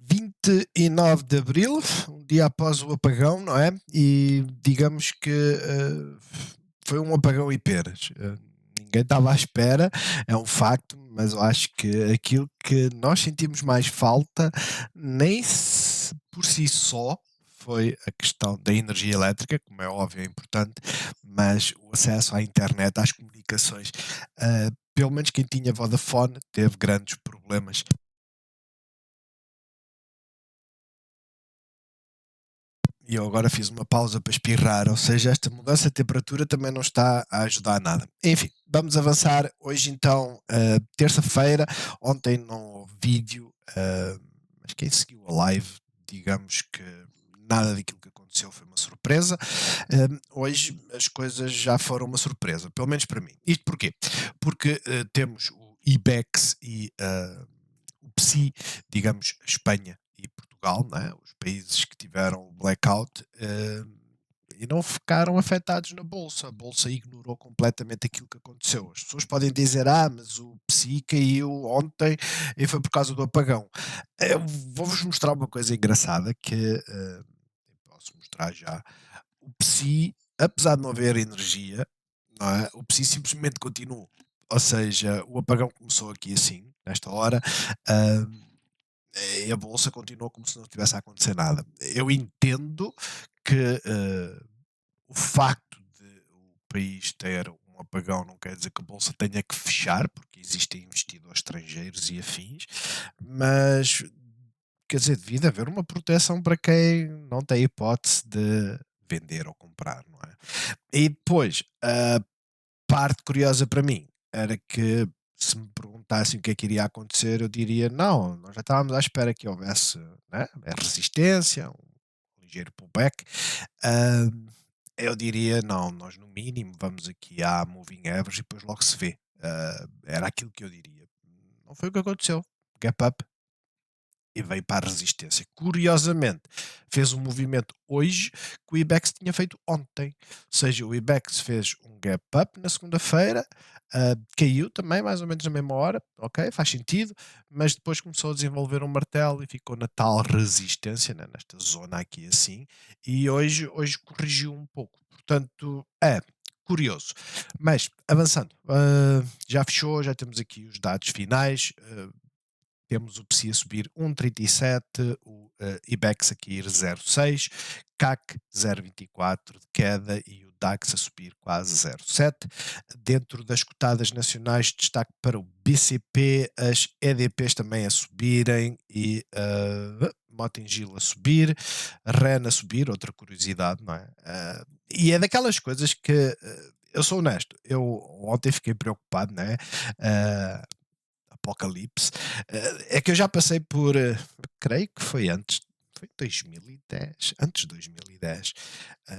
29 de Abril, um dia após o apagão, não é? E digamos que foi um apagão e peras. Ninguém estava à espera, é um facto, mas eu acho que aquilo que nós sentimos mais falta, nem por si só, foi a questão da energia elétrica, como é óbvio, é importante, mas o acesso à internet, às comunicações. Pelo menos quem tinha Vodafone teve grandes problemas. E eu agora fiz uma pausa para espirrar, ou seja, esta mudança de temperatura também não está a ajudar nada. Enfim, vamos avançar. Hoje então, terça-feira, ontem não houve vídeo, mas quem seguiu a live, digamos que nada daquilo que aconteceu foi uma surpresa. Hoje as coisas já foram uma surpresa, pelo menos para mim. Isto porquê? Porque temos o IBEX e o PSI, digamos, Espanha e Portugal, não é? Os países que tiveram o blackout, e não ficaram afetados na bolsa. A bolsa ignorou completamente aquilo que aconteceu. As pessoas podem dizer: "Ah, mas o PSI caiu ontem e foi por causa do apagão". Eu vou-vos mostrar uma coisa engraçada que, eu posso mostrar já. O PSI, apesar de não haver energia, não é, o PSI simplesmente continuou. Ou seja, o apagão começou aqui assim, nesta hora, hã e a bolsa continuou como se não tivesse a acontecer nada. Eu entendo que o facto de o país ter um apagão não quer dizer que a bolsa tenha que fechar, porque existem investidores estrangeiros e afins, mas quer dizer, devia haver uma proteção para quem não tem hipótese de vender ou comprar, não é? E depois, a parte curiosa para mim era que se me perguntassem o que é que iria acontecer, eu diria: "Não, nós já estávamos à espera que houvesse, né, a resistência, um ligeiro pullback". Hã, eu diria: "Não, nós no mínimo vamos aqui à moving average e depois logo se vê". Era aquilo que eu diria. Não foi o que aconteceu. Gap up e veio para a resistência. Curiosamente, fez um movimento hoje que o IBEX tinha feito ontem. Ou seja, o IBEX fez um gap up na segunda-feira, caiu também mais ou menos na mesma hora, ok, faz sentido, mas depois começou a desenvolver um martelo e ficou na tal resistência, né, nesta zona aqui assim, e hoje corrigiu um pouco. Portanto, é curioso. Mas, avançando, já fechou, já temos aqui os dados finais. Temos o PSI a subir 1,37, o IBEX a cair 0,6, CAC 0,24 de queda e o DAX a subir quase 0,7. Dentro das cotadas nacionais, destaque para o BCP, as EDPs também a subirem e Motengil a subir, REN a subir, outra curiosidade, não é? E é daquelas coisas que eu sou honesto, eu ontem fiquei preocupado, não é? Uh, Apocalipse. É que eu já passei por, creio que foi antes, foi 2010, antes de 2010,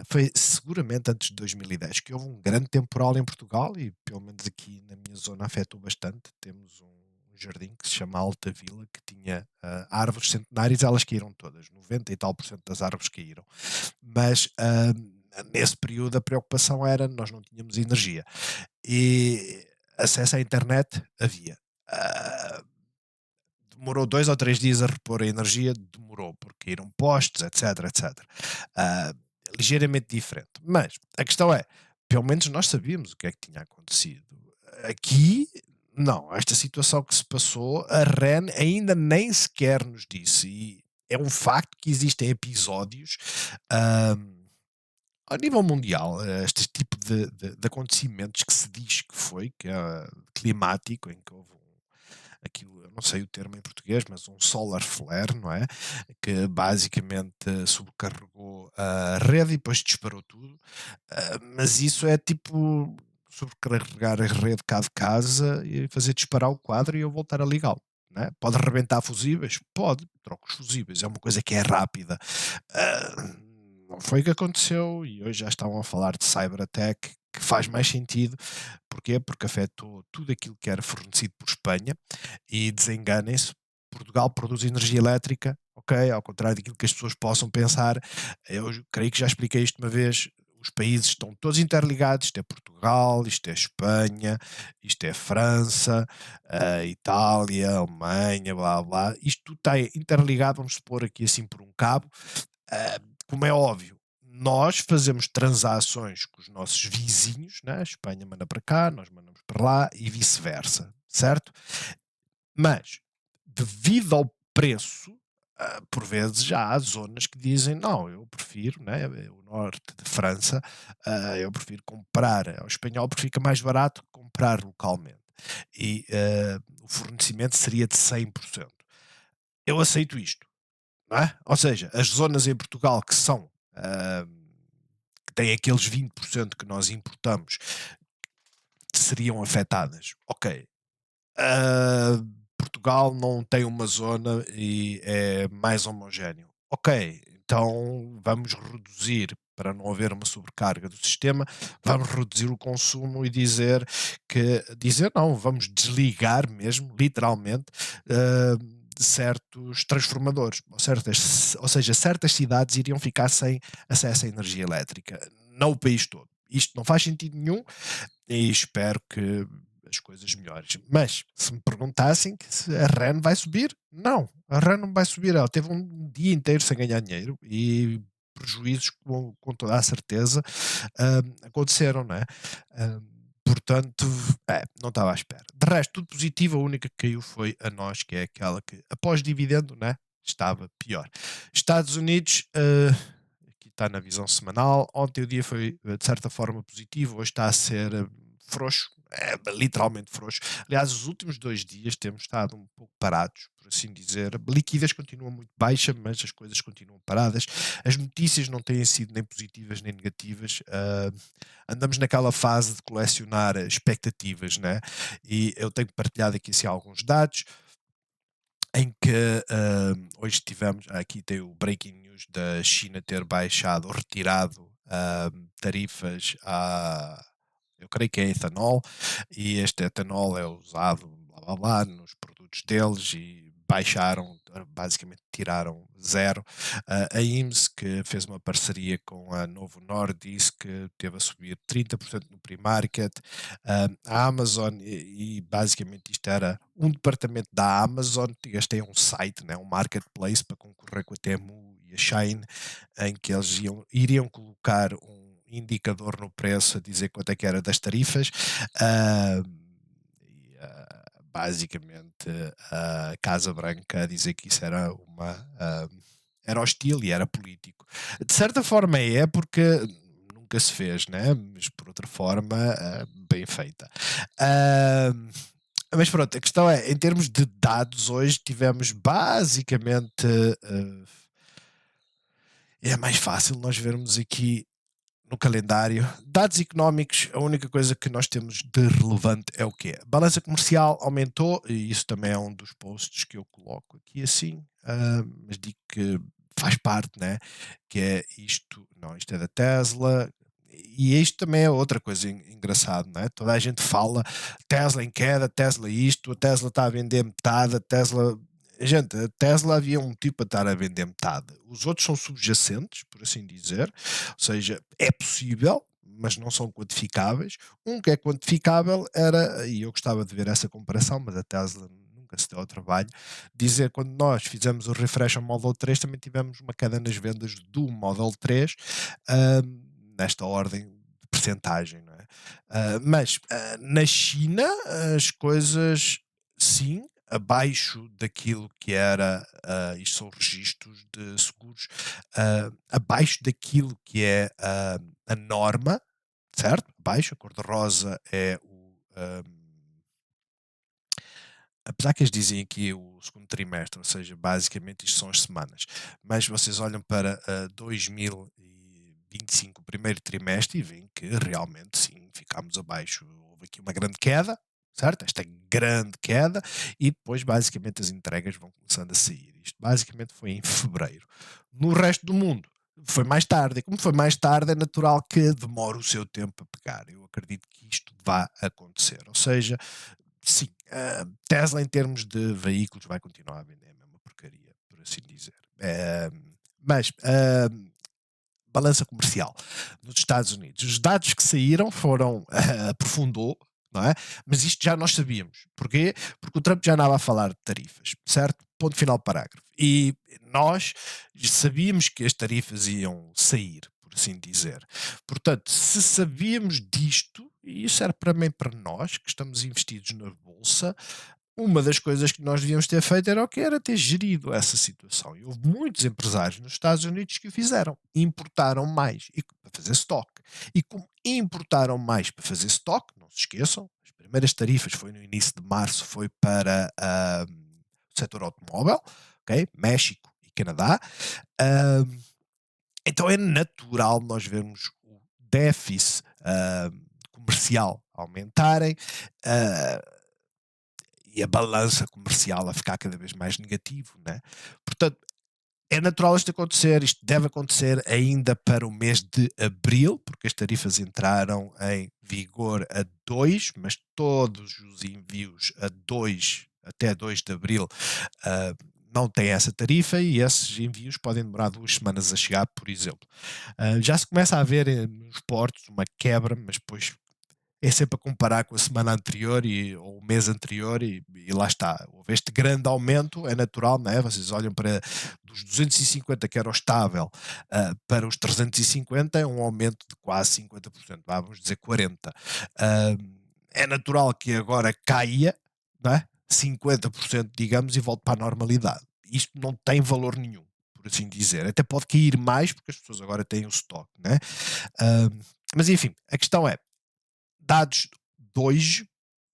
foi seguramente antes de 2010, que houve um grande temporal em Portugal e pelo menos aqui na minha zona afetou bastante. Temos um jardim que se chama Alta Vila, que tinha árvores centenárias, elas caíram todas, 90 e tal por cento das árvores caíram. Mas nesse período a preocupação era nós não tínhamos energia e acesso à internet havia. Ah, demorou 2 ou 3 dias a repor a energia, demorou, porque caíram postes, etc, etc. Ah, ligeiramente diferente. Mas a questão é, pelo menos nós sabíamos o que é que tinha acontecido. Aqui, não. Esta situação que se passou, a REN ainda nem sequer nos disse. E é um facto que existem episódios, ah, ao nível mundial, este tipo de acontecimentos que se diz que foi, que é climático, em que houve aquilo, eu não sei o termo em português, mas um solar flare, não é? Que basicamente sobrecarregou a rede e depois disparou tudo. Mas isso é tipo sobrecarregar a rede cá de casa e fazer disparar o quadro e eu voltar a ligá-lo. Não é? Pode arrebentar fusíveis? Pode, troca os fusíveis, é uma coisa que é rápida. Ah, não foi o que aconteceu e hoje já estavam a falar de cyber-attack, que faz mais sentido. Porquê? Porque afetou tudo aquilo que era fornecido por Espanha e desenganem-se, Portugal produz energia elétrica, ok? Ao contrário daquilo que as pessoas possam pensar, eu creio que já expliquei isto uma vez, os países estão todos interligados, isto é Portugal, isto é Espanha, isto é França, Itália, Alemanha, blá blá, isto tudo está interligado, vamos supor aqui assim por um cabo. Ah, Como é óbvio, nós fazemos transações com os nossos vizinhos, né? A Espanha manda para cá, nós mandamos para lá e vice-versa, certo? Mas, devido ao preço, por vezes já há zonas que dizem: "Não, eu prefiro, né, o norte de França, eu prefiro comprar ao espanhol porque fica mais barato que comprar localmente". E, o fornecimento seria de 100%. Eu aceito isto, não é? Ou seja, as zonas em Portugal que são, que têm aqueles 20% que nós importamos, seriam afetadas. Ok, Ah, Portugal não tem uma zona e é mais homogéneo. Ok, então vamos reduzir, para não haver uma sobrecarga do sistema, vamos reduzir o consumo e dizer não, vamos desligar mesmo, literalmente, ah, certos transformadores, ou seja, certas cidades iriam ficar sem acesso à energia elétrica, não o país todo. Isto não faz sentido nenhum, e espero que as coisas melhores. Mas se me perguntassem que se a REN vai subir, não, a REN não vai subir. Ela teve um dia inteiro sem ganhar dinheiro e prejuízos com toda a certeza aconteceram, não é? Portanto, não estava à espera. De resto, tudo positivo, a única que caiu foi a nós, que é aquela que, após dividendo, né, estava pior. Estados Unidos, aqui está na visão semanal. Ontem o dia foi de certa forma positivo, hoje está a ser frouxo, literalmente frouxo. Aliás, os últimos 2 dias temos estado um pouco parados, por assim dizer. A liquidez continua muito baixa, mas as coisas continuam paradas. As notícias não têm sido nem positivas nem negativas. Andamos naquela fase de colecionar expectativas, né? E eu tenho partilhado aqui assim, alguns dados em que hoje tivemos, aqui tem o breaking news da China ter baixado, retirado tarifas eu creio que é etanol, e este etanol é usado blá blá blá nos produtos deles e baixaram, basicamente tiraram zero. A IMS, que fez uma parceria com a Novo Nordisk, que teve a subir 30% no pre-market. A Amazon, e basicamente isto era um departamento da Amazon, este tem um site, né, um marketplace para concorrer com a Temu e a Shine, em que eles iriam colocar um indicador no preço a dizer quanto é que era das tarifas. ah, Basicamente a Casa Branca a dizer que isso era era hostil e era político. De certa forma é, porque nunca se fez, né? Mas por outra forma, bem feita. Ah, mas pronto, a questão é, em termos de dados, hoje tivemos basicamente. É mais fácil nós vermos aqui no calendário. Dados económicos, a única coisa que nós temos de relevante é o quê? A balança comercial aumentou, e isso também é um dos posts que eu coloco aqui assim, mas digo que faz parte, né? Que é isto, não, isto é da Tesla. E isto também é outra coisa engraçada, não é? Toda a gente fala Tesla em queda, Tesla isto, a Tesla está a vender metade, a Tesla. Gente, a Tesla havia um tipo para estar a vender metade. Os outros são subjacentes, por assim dizer, ou seja, é possível, mas não são quantificáveis. Um que é quantificável era, e eu gostava de ver essa comparação, mas a Tesla nunca se deu ao trabalho, dizer quando nós fizemos o refresh ao Model 3, também tivemos uma queda nas vendas do Model 3, nesta ordem de percentagem, não é? Mas na China as coisas, sim, abaixo daquilo que era, isto são registros de seguros, abaixo daquilo que é a norma, certo? Abaixo, a cor-de-rosa é apesar que eles dizem aqui o segundo trimestre, ou seja, basicamente isto são as semanas, mas vocês olham para 2025, o primeiro trimestre, e veem que realmente sim, ficámos abaixo. Houve aqui uma grande queda, certo? Esta grande queda, e depois basicamente as entregas vão começando a sair. Isto basicamente foi em fevereiro. No resto do mundo foi mais tarde, e como foi mais tarde, é natural que demore o seu tempo a pegar. Eu acredito que isto vá acontecer. Ou seja, sim, Tesla em termos de veículos vai continuar a vender a mesma porcaria, por assim dizer. Mas balança comercial nos Estados Unidos. Os dados que saíram foram aprofundou, não é? Mas isto já nós sabíamos. Porquê? Porque o Trump já andava a falar de tarifas, certo? Ponto final parágrafo. E nós sabíamos que as tarifas iam sair, por assim dizer. Portanto, se sabíamos disto, e isso era para mim, para nós, que estamos investidos na Bolsa, uma das coisas que nós devíamos ter feito era o que era ter gerido essa situação. E houve muitos empresários nos Estados Unidos que o fizeram. Importaram mais para fazer stock. E como importaram mais para fazer stock, não se esqueçam, as primeiras tarifas foi no início de março, foi para o setor automóvel, ok? México e Canadá. Ah, então é natural nós vermos o déficit comercial aumentarem. ah, e a balança comercial a ficar cada vez mais negativo, né? Portanto, é natural isto acontecer, isto deve acontecer ainda para o mês de abril, porque as tarifas entraram em vigor a 2, mas todos os envios a 2 até 2 de abril não têm essa tarifa e esses envios podem demorar 2 semanas a chegar, por exemplo. Já se começa a ver nos portos uma quebra, mas depois é sempre a comparar com a semana anterior ou o mês anterior e lá está. Houve este grande aumento, é natural, não é? Vocês olham para dos 250 que era o estável para os 350 é um aumento de quase 50%, vamos dizer 40%. É natural que agora caia, não é? 50%, digamos, e volte para a normalidade. Isto não tem valor nenhum, por assim dizer. Até pode cair mais porque as pessoas agora têm o stock, né? Mas enfim, a questão é, dados de hoje,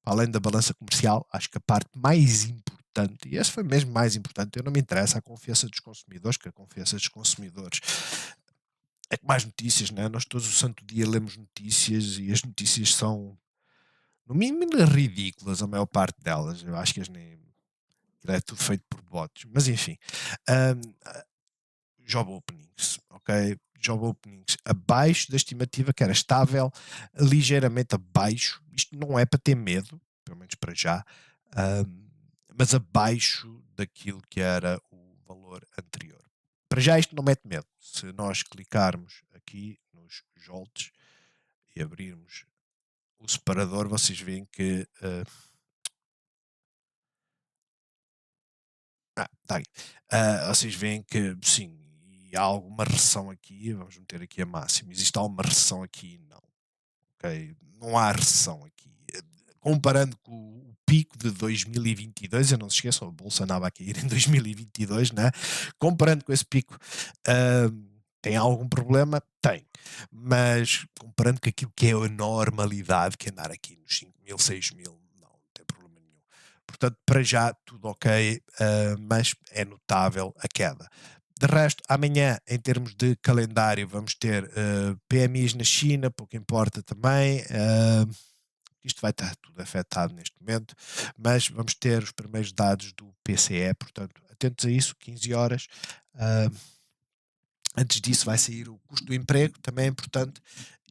além da balança comercial, acho que a parte mais importante, e essa foi mesmo mais importante, eu não me interessa a confiança dos consumidores, que a confiança dos consumidores é que mais notícias, né? Nós todos o santo dia lemos notícias e as notícias são, no mínimo, ridículas, a maior parte delas. Eu acho que as nem. É tudo feito por bots, mas enfim. Um, Job openings, ok? Job openings abaixo da estimativa que era estável, ligeiramente abaixo. Isto não é para ter medo, pelo menos para já, mas abaixo daquilo que era o valor anterior. Para já isto não mete medo. Se nós clicarmos aqui nos JOLTs e abrirmos o separador, vocês veem que está aqui. Vocês veem que sim, e há alguma recessão aqui. Vamos meter aqui a máxima. Existe alguma recessão aqui? Não. Ok? Não há recessão aqui. Comparando com o pico de 2022, eu não se esqueçam, a bolsa andava a cair em 2022, né? Comparando com esse pico, tem algum problema? Tem. Mas comparando com aquilo que é a normalidade, que é andar aqui nos 5.000, 6.000, não tem problema nenhum. Portanto, para já tudo ok, mas é notável a queda. De resto, amanhã, em termos de calendário, vamos ter PMIs na China, pouco importa também. Isto vai estar tudo afetado neste momento, mas vamos ter os primeiros dados do PCE, portanto, atentos a isso, 15 horas. Antes disso vai sair o custo do emprego, também é importante,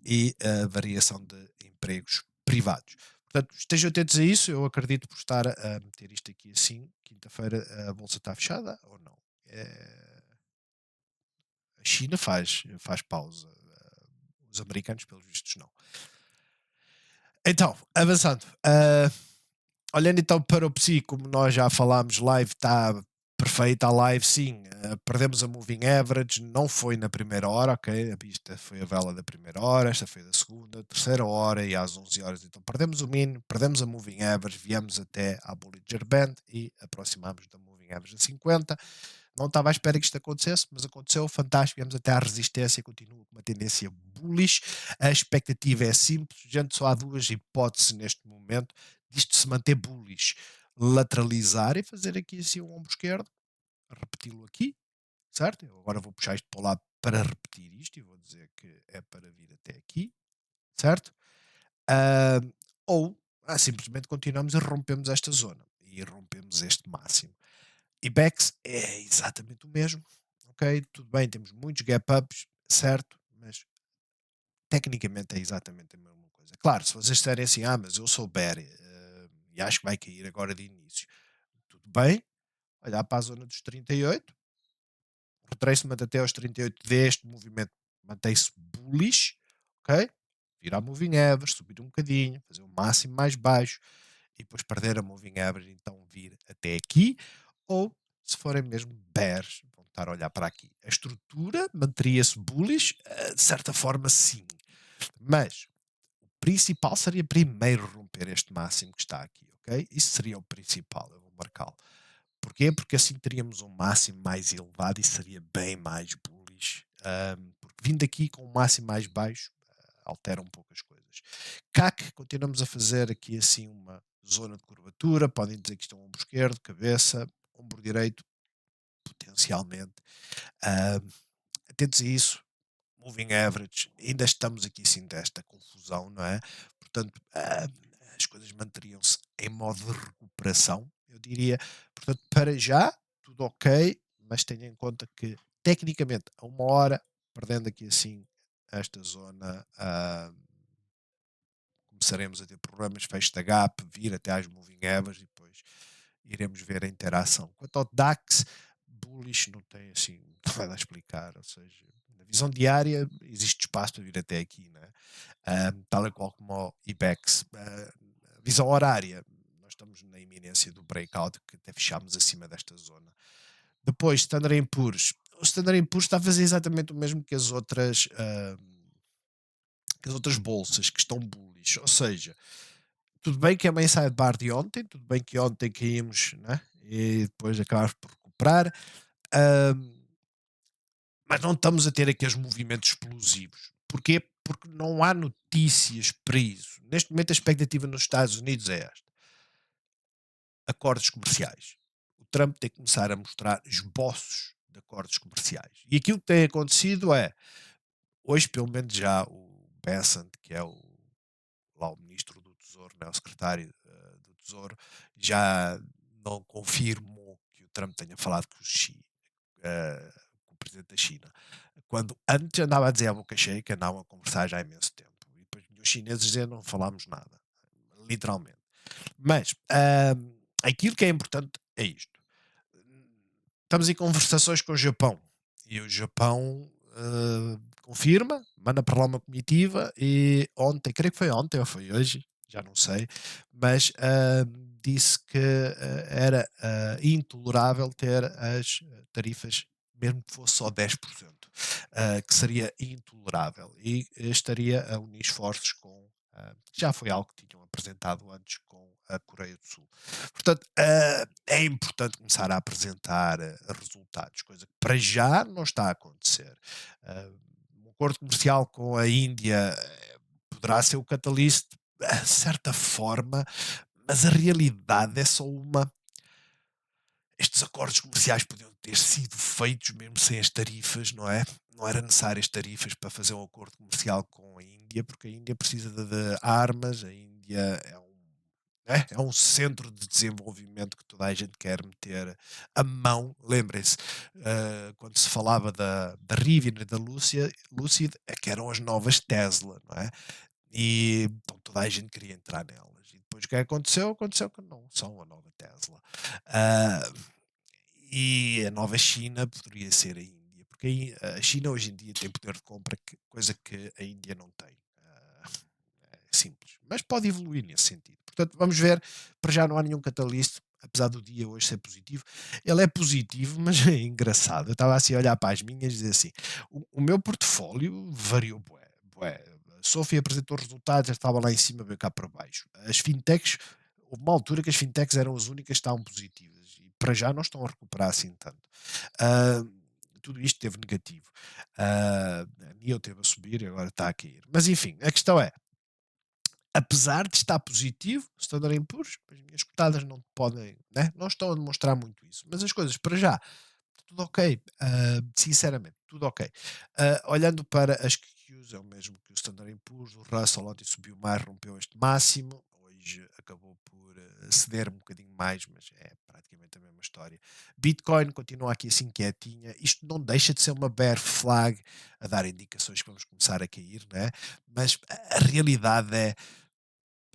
e a variação de empregos privados. Portanto, estejam atentos a isso. Eu acredito por estar a meter isto aqui assim. Quinta-feira a bolsa está fechada ou não? A China faz pausa. Os americanos, pelos vistos, não. Então, avançando. Olhando então para o PSI, como nós já falámos, live está perfeita. A live, sim, perdemos a moving average, não foi na primeira hora, ok? Esta foi a vela da primeira hora, esta foi da segunda, terceira hora e às 11 horas. Então perdemos o mínimo, perdemos a moving average, viemos até à Bollinger Band e aproximámos da moving average a 50. Não estava à espera que isto acontecesse, mas aconteceu, fantástico. Viemos até à resistência, continua com uma tendência bullish. A expectativa é simples, gente, só há duas hipóteses neste momento disto se manter bullish: lateralizar e fazer aqui assim um ombro esquerdo, repeti-lo aqui, certo? Eu agora vou puxar isto para o lado para repetir isto e vou dizer que é para vir até aqui, certo? Ah, ou simplesmente continuamos e rompemos esta zona e rompemos este máximo. E backs é exatamente o mesmo, ok? Tudo bem, temos muitos gap ups, certo? Mas tecnicamente é exatamente a mesma coisa. Claro, se vocês disserem assim, mas eu sou bear e acho que vai cair agora de início, tudo bem, olhar para a zona dos 38, retracement até aos 38 deste movimento mantém-se bullish, ok? Vir à moving average, subir um bocadinho, fazer o máximo mais baixo e depois perder a moving average, então vir até aqui, ou se forem mesmo bears, vão estar a olhar para aqui. A estrutura manteria-se bullish, de certa forma sim, mas o principal seria primeiro romper este máximo que está aqui, ok? Isso seria o principal, eu vou marcá-lo. Porquê? Porque assim teríamos um máximo mais elevado e seria bem mais bullish. Porque vindo aqui com um máximo mais baixo, altera um pouco as coisas. CAC, continuamos a fazer aqui assim uma zona de curvatura. Podem dizer que isto é um ombro esquerdo, cabeça, ombro direito, potencialmente. Ahm, Atentos a isso. Moving average, ainda estamos aqui sim desta confusão, não é? Portanto, as coisas manteriam-se em modo de recuperação, eu diria. Portanto, para já, tudo ok, mas tenha em conta que, tecnicamente, a uma hora, perdendo aqui assim esta zona, começaremos a ter problemas, fecho da gap, vir até às moving averages e depois iremos ver a interação. Quanto ao DAX, bullish não tem assim nada a explicar, ou seja, na visão diária existe espaço para vir até aqui, né? Tal e qual como o IBEX. Visão horária, nós estamos na iminência do breakout, que até fechámos acima desta zona. Depois, Standard Poor's. O Standard Poor's está a fazer exatamente o mesmo que as outras bolsas que estão bullish, ou seja, tudo bem que é uma inside bar de ontem, tudo bem que ontem caímos, né? E depois acabámos por recuperar, ahm, mas não estamos a ter aqueles movimentos explosivos. Porquê? Porque não há notícias para isso. Neste momento a expectativa nos Estados Unidos é esta: acordos comerciais. O Trump tem que começar a mostrar esboços de acordos comerciais. E aquilo que tem acontecido é, hoje pelo menos já o Bessent, que é lá o ministro do Tesouro, né, o secretário do Tesouro, já não confirmou que o Trump tenha falado com o presidente da China. Quando antes andava a dizer a boca cheia que andavam a conversar já há imenso tempo. E depois os chineses diziam não falámos nada. Literalmente. Mas aquilo que é importante é isto. Estamos em conversações com o Japão. E o Japão confirma, manda para lá uma comitiva e ontem, creio que foi ontem ou foi hoje, já não sei, mas disse que era intolerável ter as tarifas, mesmo que fosse só 10%, que seria intolerável e estaria a unir esforços com, já foi algo que tinham apresentado antes com a Coreia do Sul. Portanto, é importante começar a apresentar resultados, coisa que para já não está a acontecer. Um acordo comercial com a Índia poderá ser o catalyst, de certa forma, mas a realidade é só uma. Estes acordos comerciais podiam ter sido feitos mesmo sem as tarifas, não é? Não era necessário as tarifas para fazer um acordo comercial com a Índia, porque a Índia precisa de armas, a Índia é um centro de desenvolvimento que toda a gente quer meter a mão. Lembrem-se, quando se falava da Rivian e da Lucid, é que eram as novas Tesla, não é? E então toda a gente queria entrar nelas. E depois o que aconteceu? Aconteceu que não são a nova Tesla. Ah, e a nova China poderia ser a Índia, porque a China hoje em dia tem poder de compra, coisa que a Índia não tem. É simples, mas pode evoluir nesse sentido. Portanto, vamos ver. Para já não há nenhum catalyst, apesar do dia hoje ser positivo. Ele é positivo, mas é engraçado. Eu estava assim a olhar para as minhas e dizer assim: o meu portfólio variou bué, bué. A Sophie apresentou resultados, já estava lá em cima, veio cá para baixo. As fintechs, houve uma altura que as fintechs eram as únicas que estavam positivas e para já não estão a recuperar assim tanto. Ah, tudo isto teve negativo. A NIO teve a subir e agora está a cair. Mas enfim, a questão é, apesar de estar positivo, o Standard Poor's, as minhas cotadas não podem, né? Não estão a demonstrar muito isso, mas as coisas para já, tudo ok, sinceramente, tudo ok. Olhando para as QQs, é o mesmo que o Standard Poor's, o Russell ontem subiu mais, rompeu este máximo, hoje acabou por ceder um bocadinho mais, mas é praticamente a mesma história. Bitcoin continua aqui assim quietinha, isto não deixa de ser uma bear flag a dar indicações que vamos começar a cair, né? Mas a realidade é,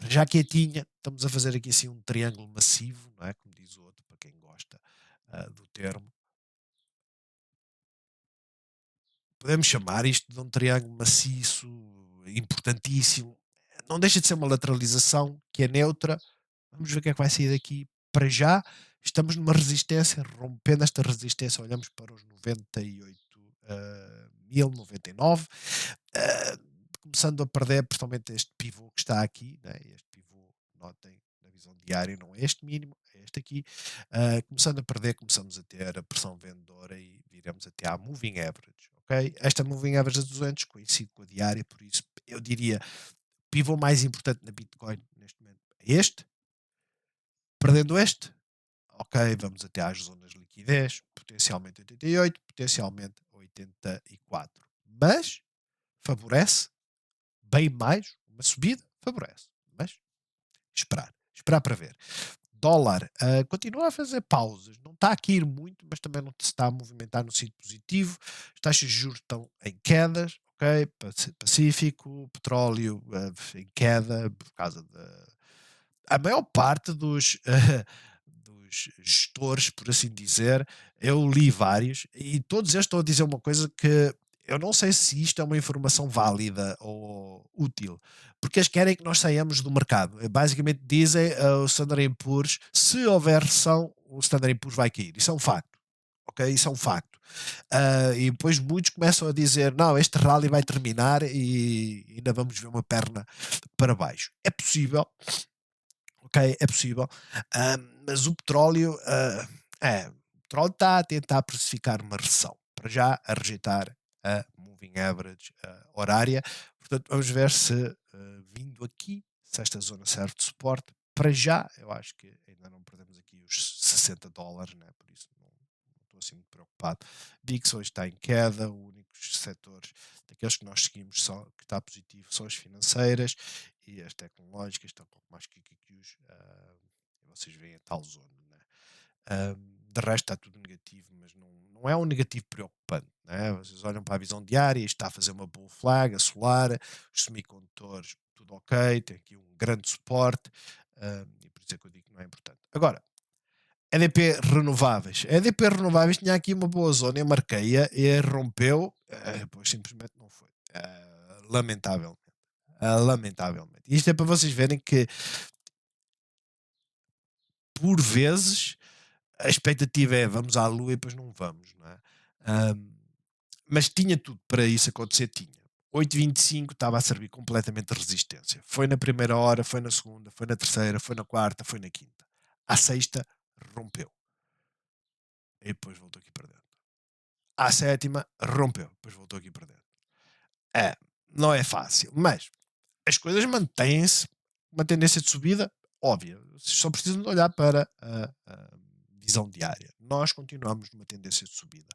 já quietinha, estamos a fazer aqui assim um triângulo massivo, não é? Como diz o outro, para quem gosta do termo. podemos chamar isto de um triângulo maciço, importantíssimo. Não deixa de ser uma lateralização que é neutra. Vamos ver o que é que vai sair daqui. Para já, estamos numa resistência, rompendo esta resistência, olhamos para os 98 1099, ah, começando a perder, principalmente este pivô que está aqui, né? Este pivô, notem, na visão diária, não é este mínimo, é este aqui. Começando a perder, começamos a ter a pressão vendedora e viramos até à moving average. Ok? Esta moving average a 200 coincide com a diária, por isso eu diria pivô mais importante na Bitcoin neste momento é este. Perdendo este, ok, vamos até às zonas de liquidez, potencialmente 88, potencialmente 84. Mas favorece bem mais uma subida, favorece. Mas esperar para ver. Dólar continua a fazer pausas, não está aqui a ir muito, mas também não se está a movimentar no sentido positivo. As taxas de juros estão em quedas, ok? Pacífico, petróleo em queda por causa da. A maior parte dos gestores, por assim dizer, eu li vários e todos eles estão a dizer uma coisa que eu não sei se isto é uma informação válida ou útil, porque eles querem que nós saiamos do mercado. Basicamente dizem o Standard Poor's, se houver recessão, o Standard Poor's vai cair. Isso é um facto. Ok? Isso é um facto. E depois muitos começam a dizer: não, este rally vai terminar e ainda vamos ver uma perna para baixo. É possível, ok, é possível, mas o petróleo, o petróleo está a tentar precificar uma recessão, para já a rejeitar a moving average horária, portanto vamos ver se vindo aqui, se esta zona serve de suporte, para já eu acho que ainda não perdemos aqui os $60, né? Por isso não estou assim muito preocupado. VIX hoje está em queda, os únicos setores daqueles que nós seguimos que está positivo são as financeiras e as tecnológicas estão com mais QQQs, e vocês veem a tal zona, né? De resto está tudo negativo, mas não é um negativo preocupante, né? Vocês olham para a visão diária e está a fazer uma bull flag, a solar, os semicondutores, tudo ok, tem aqui um grande suporte, e por isso é que eu digo que não é importante. Agora, EDP Renováveis. A EDP Renováveis tinha aqui uma boa zona, eu marquei-a e rompeu, pois simplesmente não foi. Lamentavelmente. Lamentavelmente. Isto é para vocês verem que, por vezes, a expectativa é vamos à lua e depois não vamos, não é? Ahm, mas tinha tudo para isso acontecer, tinha. 8,25 estava a servir completamente de resistência. Foi na primeira hora, foi na segunda, foi na terceira, foi na quarta, foi na quinta. À sexta, rompeu. E depois voltou aqui para dentro. À sétima, rompeu. Depois voltou aqui para dentro. É, não é fácil, mas as coisas mantêm-se, uma tendência de subida óbvia. Vocês só precisam de olhar para a visão diária. Nós continuamos numa tendência de subida.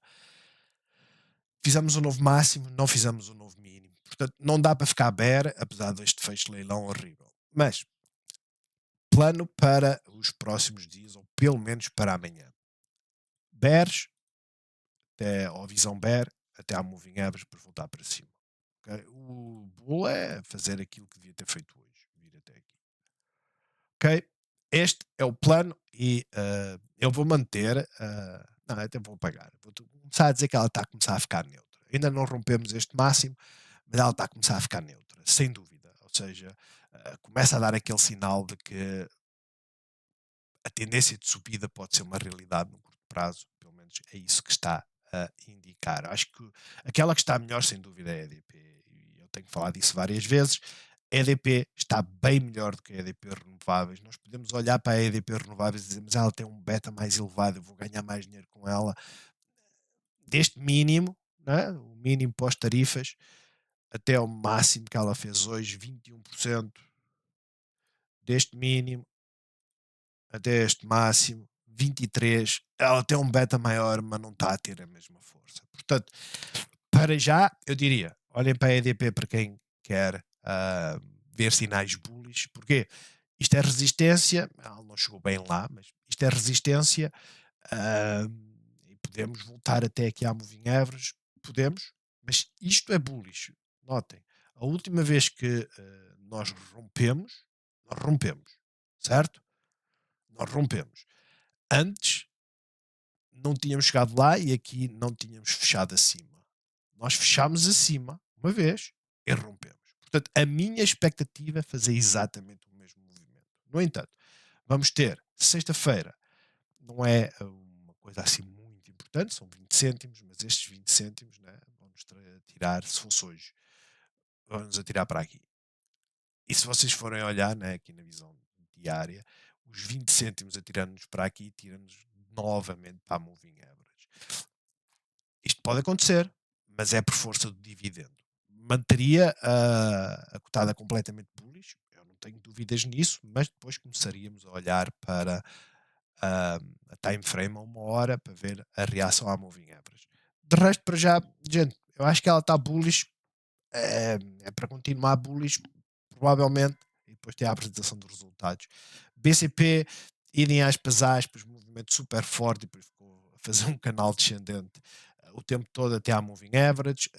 Fizemos um novo máximo, não fizemos um novo mínimo. Portanto, não dá para ficar bear, apesar deste fecho de leilão horrível. Mas, plano para os próximos dias, ou pelo menos para amanhã. Bears, até, ou visão bear, até à moving average para voltar para cima. Okay? O bull é fazer aquilo que devia ter feito hoje, vir até aqui. Ok? Este é o plano e eu vou manter. Não, até vou apagar. Vou começar a dizer que ela está a começar a ficar neutra. Ainda não rompemos este máximo, mas ela está a começar a ficar neutra, sem dúvida. Ou seja, começa a dar aquele sinal de que a tendência de subida pode ser uma realidade no curto prazo, pelo menos é isso que está a indicar. Acho que aquela que está melhor, sem dúvida, é a EDP, e eu tenho falado disso várias vezes. A EDP está bem melhor do que a EDP Renováveis. Nós podemos olhar para a EDP Renováveis e dizer, mas ela tem um beta mais elevado, eu vou ganhar mais dinheiro com ela. Deste mínimo, né, o mínimo pós-tarifas, até ao máximo que ela fez hoje, 21%. Deste mínimo até este máximo, 23. Ela tem um beta maior, mas não está a ter a mesma força. Portanto, para já, eu diria, olhem para a EDP para quem quer ver sinais bullish. Porquê? Isto é resistência, ela não chegou bem lá, mas isto é resistência, ah, e podemos voltar até aqui à moving average, podemos, mas isto é bullish. Notem, a última vez que nós rompemos, certo? Nós rompemos. Antes não tínhamos chegado lá e aqui não tínhamos fechado acima. Nós fechámos acima uma vez e rompemos. Portanto, a minha expectativa é fazer exatamente o mesmo movimento. No entanto, vamos ter sexta-feira, não é uma coisa assim muito importante, são 20 cêntimos, mas estes 20 cêntimos, né, vamos tirar, se fosse hoje, vamos atirar para aqui. E se vocês forem olhar, né, aqui na visão diária, os 20 cêntimos atirando-nos para aqui, tira-nos novamente para a moving average. Isto pode acontecer, mas é por força do dividendo. Manteria a cotada completamente bullish, eu não tenho dúvidas nisso, mas depois começaríamos a olhar para a, a time frame a uma hora para ver a reação à moving average. De resto, para já, gente, eu acho que ela está bullish, é para continuar bullish, provavelmente, e depois tem a apresentação dos resultados. BCP, idem aspas, aspas, movimento super forte, e depois ficou a fazer um canal descendente o tempo todo até à moving average.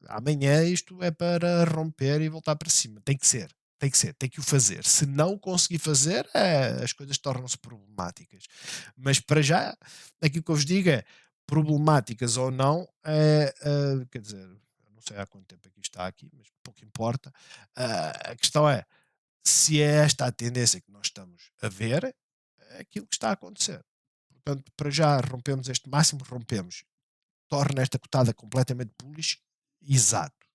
Amanhã isto é para romper e voltar para cima. Tem que ser. Tem que ser, tem que o fazer. Se não conseguir fazer, as coisas tornam-se problemáticas. Mas para já, aquilo que eu vos digo é problemáticas ou não, quer dizer, não sei há quanto tempo é que isto está aqui, mas pouco importa. A questão é, se é esta a tendência que nós estamos a ver, é aquilo que está a acontecer. Portanto, para já rompemos este máximo, rompemos. Torna esta cotada completamente bullish. Exato,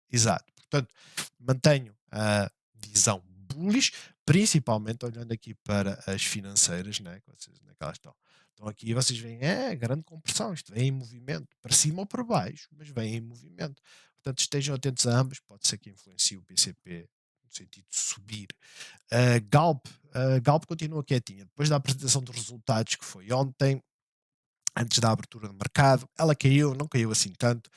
exato. Portanto, mantenho a visão bullish, principalmente olhando aqui para as financeiras, né, que vocês, onde é que elas estão. Então aqui vocês veem, grande compressão, isto vem em movimento, para cima ou para baixo, mas vem em movimento. Portanto, estejam atentos a ambos, pode ser que influencie o BCP no sentido de subir. Galp continua quietinha. Depois da apresentação dos resultados, que foi ontem, antes da abertura do mercado, ela caiu, não caiu assim tanto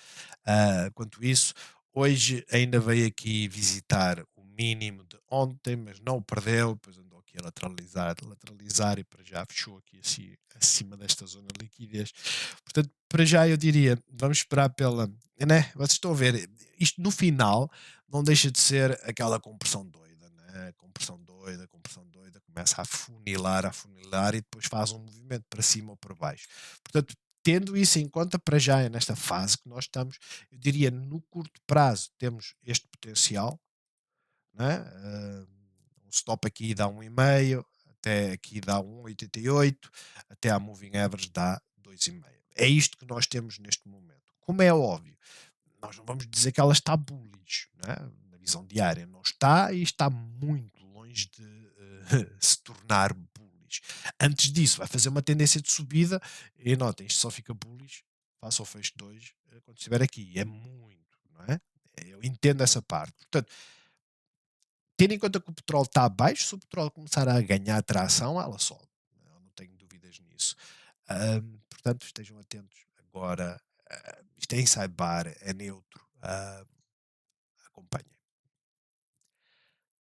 quanto isso. Hoje ainda veio aqui visitar o mínimo de ontem, mas não o perdeu, depois andou aqui a lateralizar e para já fechou aqui assim, acima desta zona de liquidez. Portanto, para já eu diria, vamos esperar pela, né? Vocês estão a ver, isto no final não deixa de ser aquela compressão doida, né? Compressão doida, começa a funilar e depois faz um movimento para cima ou para baixo. Portanto, tendo isso em conta, para já é nesta fase que nós estamos, eu diria no curto prazo temos este potencial, né? Um stop aqui dá 1,5, até aqui dá 1,88, até a moving average dá 2,5. É isto que nós temos neste momento. Como é óbvio, nós não vamos dizer que ela está bullish, né? Na visão diária não está e está muito longe de se tornar bullish. Antes disso, vai fazer uma tendência de subida e notem, isto só fica bullish face ao fecho 2 quando estiver aqui. É muito, não é? Eu entendo essa parte. Portanto, tendo em conta que o petróleo está baixo, se o petróleo começar a ganhar tração, ela sobe. Eu não tenho dúvidas nisso. Portanto, estejam atentos. Agora, isto é em sidebar, é neutro. Acompanhem.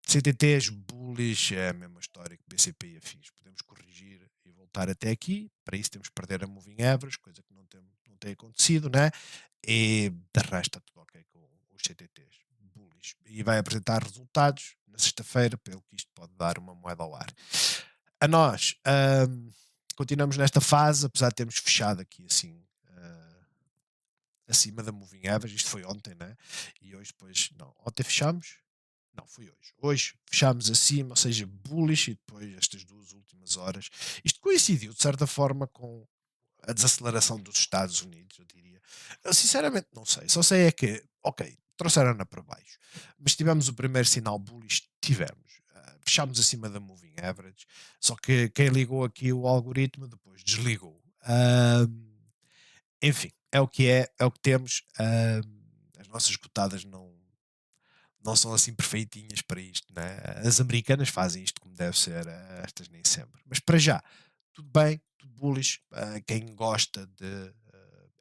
CTTs, bullish, é a mesma história que BCP e afins. Podemos corrigir e voltar até aqui. Para isso temos que perder a moving average, coisa que não tem acontecido, né? E de resto está tudo ok com os CTTs. Bullish. E vai apresentar resultados na sexta-feira, pelo que isto pode dar uma moeda ao ar. A nós, continuamos nesta fase, apesar de termos fechado aqui assim acima da moving average. Isto foi ontem, né? E hoje depois, não, ontem fechamos? Não, foi hoje. Hoje fechámos acima, ou seja, bullish, e depois estas duas últimas horas. Isto coincidiu, de certa forma, com a desaceleração dos Estados Unidos, eu diria. Eu sinceramente não sei. Só sei é que, ok, trouxeram-na para baixo. Mas tivemos o primeiro sinal bullish, tivemos. Fechámos acima da moving average. Só que quem ligou aqui o algoritmo depois desligou. Enfim, é o que temos. As nossas cotadas não são assim perfeitinhas para isto, né? As americanas fazem isto como deve ser, estas nem sempre. Mas para já, tudo bem, tudo bullish. Quem gosta de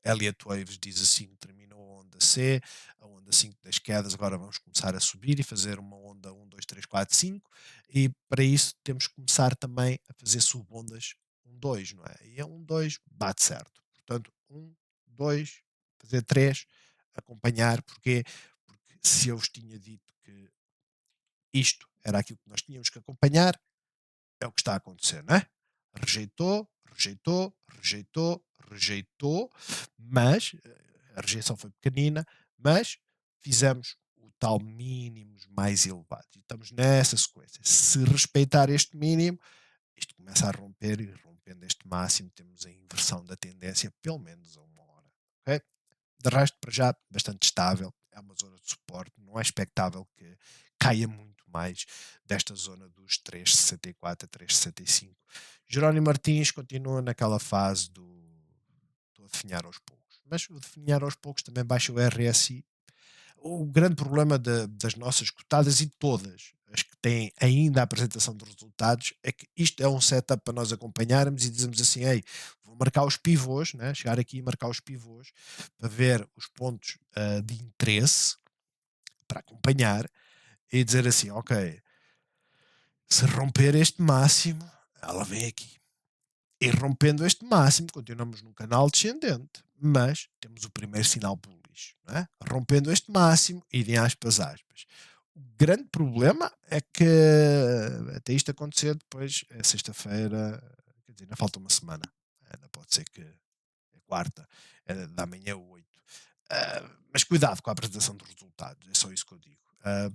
Elliott Waves diz assim: terminou a onda C, a onda 5 das quedas, agora vamos começar a subir e fazer uma onda 1, 2, 3, 4, 5. E para isso temos que começar também a fazer subondas 1, 2, não é? E a 1, 2 bate certo. Portanto, 1, 2, fazer 3, acompanhar, porque se eu vos tinha dito que isto era aquilo que nós tínhamos que acompanhar, é o que está a acontecer, não é? Rejeitou, rejeitou, rejeitou, rejeitou, mas a rejeição foi pequenina, mas fizemos o tal mínimos mais elevados. E estamos nessa sequência. Se respeitar este mínimo, isto começa a romper e rompendo este máximo, temos a inversão da tendência pelo menos a uma hora. Ok? De resto, para já, bastante estável. É uma zona de suporte. Não é expectável que caia muito mais desta zona dos 3,64 a 3,65. Jerónimo Martins continua naquela fase do estou a definhar aos poucos. Mas o definhar aos poucos também baixa o RSI. O grande problema das nossas cotadas e todas as que têm ainda a apresentação de resultados é que isto é um setup para nós acompanharmos e dizemos assim, ei, vou marcar os pivôs, né? Chegar aqui e marcar os pivôs para ver os pontos de interesse para acompanhar e dizer assim, ok, se romper este máximo, ela vem aqui. E rompendo este máximo, continuamos num canal descendente, mas temos o primeiro sinal bullish. Não é? Rompendo este máximo, e em aspas, aspas. O grande problema é que até isto acontecer depois, é sexta-feira, quer dizer, ainda falta uma semana. Ainda pode ser que é quarta, é da manhã 8. Mas cuidado com a apresentação dos resultados, é só isso que eu digo.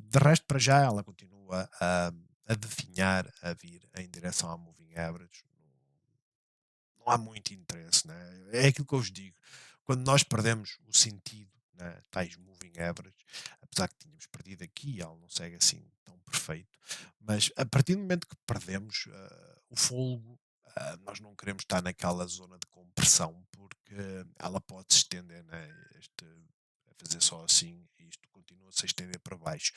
De resto, para já, ela continua a definhar, a vir em direção à moving average. Não há muito interesse, né? É aquilo que eu vos digo. Quando nós perdemos o sentido, né, tais moving average, apesar que tínhamos perdido aqui, ela não segue assim tão perfeito, mas a partir do momento que perdemos o fôlego, nós não queremos estar naquela zona de compressão, porque ela pode se estender, né? A fazer só assim e isto continua-se a estender para baixo.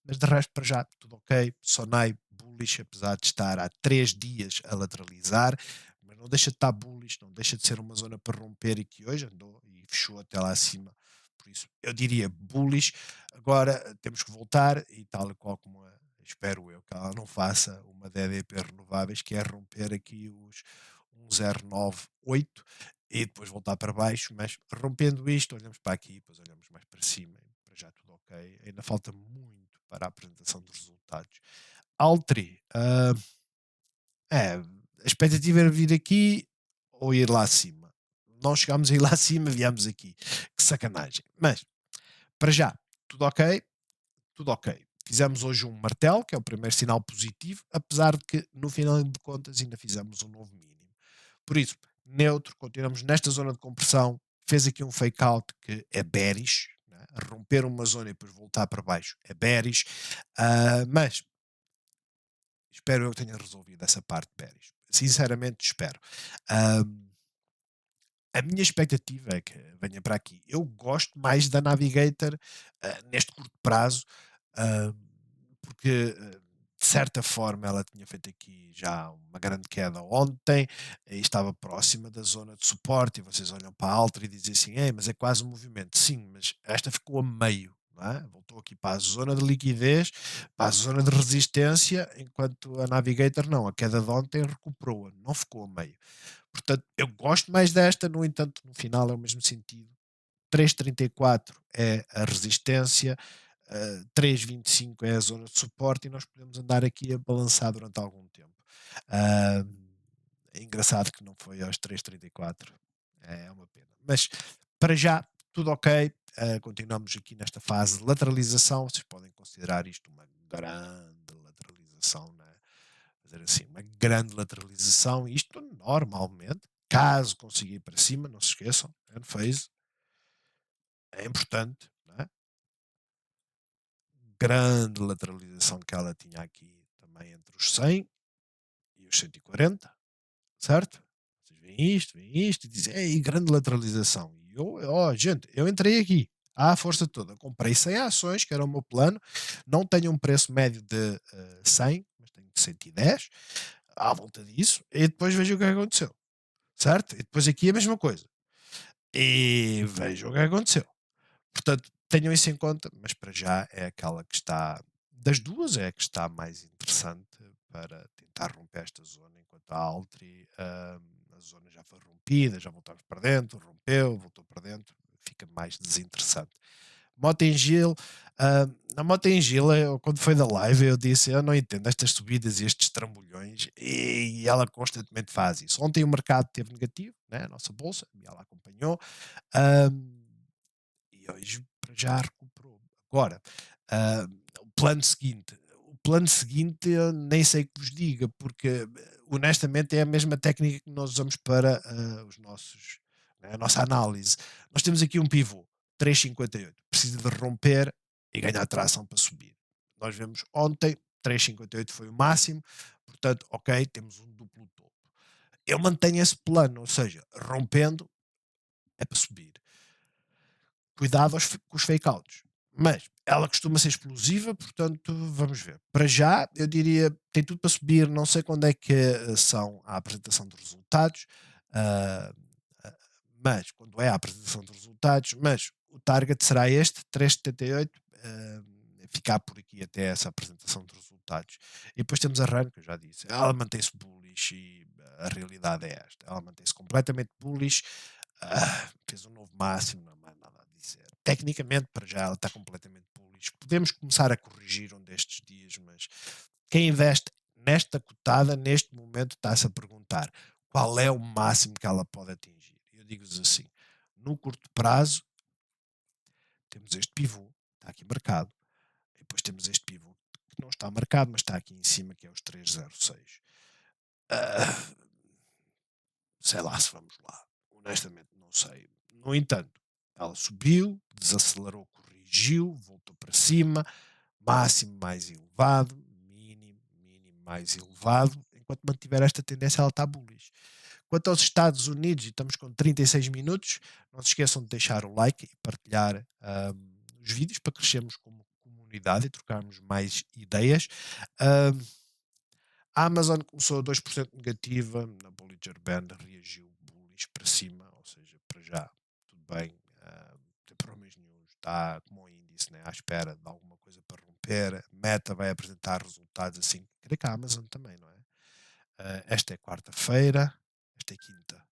Mas de resto, para já, tudo ok. Sonai bullish, apesar de estar há 3 dias a lateralizar, mas não deixa de estar bullish, não deixa de ser uma zona para romper e que hoje andou e fechou até lá acima. Por isso, eu diria bullish. Agora temos que voltar e tal e qual como espero eu que ela não faça uma DDP renováveis, que é romper aqui os 1098 e depois voltar para baixo, mas rompendo isto, olhamos para aqui, depois olhamos mais para cima, e para já tudo ok. Ainda falta muito para a apresentação dos resultados. Altri, a expectativa era vir aqui ou ir lá acima. Não chegámos a ir lá acima, viemos aqui. Que sacanagem. Mas, para já, tudo ok? Tudo ok. Fizemos hoje um martelo, que é o primeiro sinal positivo, apesar de que, no final de contas, ainda fizemos um novo mínimo. Por isso, neutro, continuamos nesta zona de compressão, fez aqui um fake out que é bearish, né? Romper uma zona e depois voltar para baixo é bearish, mas espero eu que tenha resolvido essa parte bearish. Sinceramente, espero. Uh, a minha expectativa é que venha para aqui. Eu gosto mais da Navigator neste curto prazo, uh, porque de certa forma ela tinha feito aqui já uma grande queda ontem e estava próxima da zona de suporte. E vocês olham para a alta e dizem assim: Ei, mas é quase um movimento. Sim, mas esta ficou a meio. Não é? Voltou aqui para a zona de liquidez, para a zona de resistência, enquanto a Navigator não. A queda de ontem recuperou-a, não ficou a meio. Portanto, eu gosto mais desta, no entanto, no final é o mesmo sentido. 3,34 é a resistência, 3,25 é a zona de suporte e nós podemos andar aqui a balançar durante algum tempo. É engraçado que não foi aos 3,34, é uma pena. Mas para já, tudo ok. Continuamos aqui nesta fase de lateralização. Vocês podem considerar isto uma grande lateralização, né? Fazer assim, uma grande lateralização. Isto normalmente, caso consiga ir para cima, não se esqueçam, hand phase é importante, não é? Grande lateralização que ela tinha aqui também entre os 100 e os 140, certo? Vocês veem isto e dizem, ei, grande lateralização. E eu, gente, eu entrei aqui à força toda, comprei 100 ações, que era o meu plano, não tenho um preço médio de 100, mas tenho de 110, à volta disso, e depois vejo o que aconteceu, certo? E depois aqui a mesma coisa. E vejo o que aconteceu. Portanto, tenham isso em conta, mas para já é aquela que está, das duas, é a que está mais interessante para tentar romper esta zona, enquanto a Altri, a zona já foi rompida, já voltamos para dentro, rompeu, voltou para dentro, fica mais desinteressante. Motengil, Ah, na moto em Gila, quando foi da live, eu disse: Eu não entendo estas subidas e estes trambolhões, e ela constantemente faz isso. Ontem o mercado teve negativo, né, a nossa bolsa, e ela acompanhou, ah, e hoje para já recuperou. Agora, ah, o plano seguinte eu nem sei que vos diga, porque honestamente é a mesma técnica que nós usamos para os nossos, né, a nossa análise. Nós temos aqui um pivô, 3,58, precisa de romper e ganhar tração para subir. Nós vemos ontem, 3,58 foi o máximo, portanto, ok, temos um duplo topo. Eu mantenho esse plano, ou seja, rompendo é para subir. Cuidado com os fake outs. Mas ela costuma ser explosiva, portanto, vamos ver. Para já, eu diria, tem tudo para subir. Não sei quando é que são a apresentação de resultados, ah, ah, mas quando é a apresentação de resultados, mas o target será este, 3,78. Ficar por aqui até essa apresentação de resultados. E depois temos a RAN, que eu já disse. Ela mantém-se bullish e a realidade é esta. Ela mantém-se completamente bullish. Fez um novo máximo, não há mais nada a dizer. Tecnicamente, para já, ela está completamente bullish. Podemos começar a corrigir um destes dias, mas quem investe nesta cotada, neste momento, está-se a perguntar qual é o máximo que ela pode atingir. Eu digo-vos assim: no curto prazo, temos este pivô, está aqui marcado, e depois temos este pivô que não está marcado, mas está aqui em cima, que é os 306. Ah, sei lá se vamos lá. Honestamente, não sei. No entanto, ela subiu, desacelerou, corrigiu, voltou para cima, máximo mais elevado, mínimo, mínimo mais elevado. Enquanto mantiver esta tendência, ela está bullish. Quanto aos Estados Unidos, e estamos com 36 minutos, não se esqueçam de deixar o like e partilhar os vídeos para crescermos como comunidade e trocarmos mais ideias. Um, a Amazon começou a 2% negativa, na Bollinger Band reagiu bullish para cima, ou seja, para já, tudo bem, não tem problemas nenhum, está como o índice, né, à espera de alguma coisa para romper. Meta vai apresentar resultados assim, creio que a Amazon também, não é? Esta é quarta-feira, esta é quinta.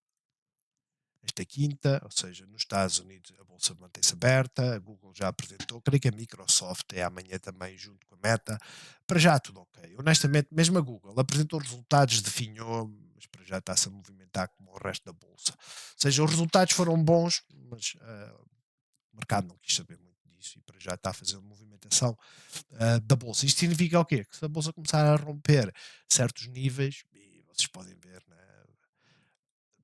Esta quinta, ou seja, nos Estados Unidos a bolsa mantém-se aberta, a Google já apresentou, creio que a Microsoft é amanhã também junto com a Meta, para já tudo ok. Honestamente, mesmo a Google apresentou resultados, definhou, mas para já está-se a movimentar como o resto da bolsa. Ou seja, os resultados foram bons, mas o mercado não quis saber muito disso e para já está a fazer uma movimentação da bolsa. Isto significa o quê? Que se a bolsa começar a romper certos níveis, e vocês podem ver, né,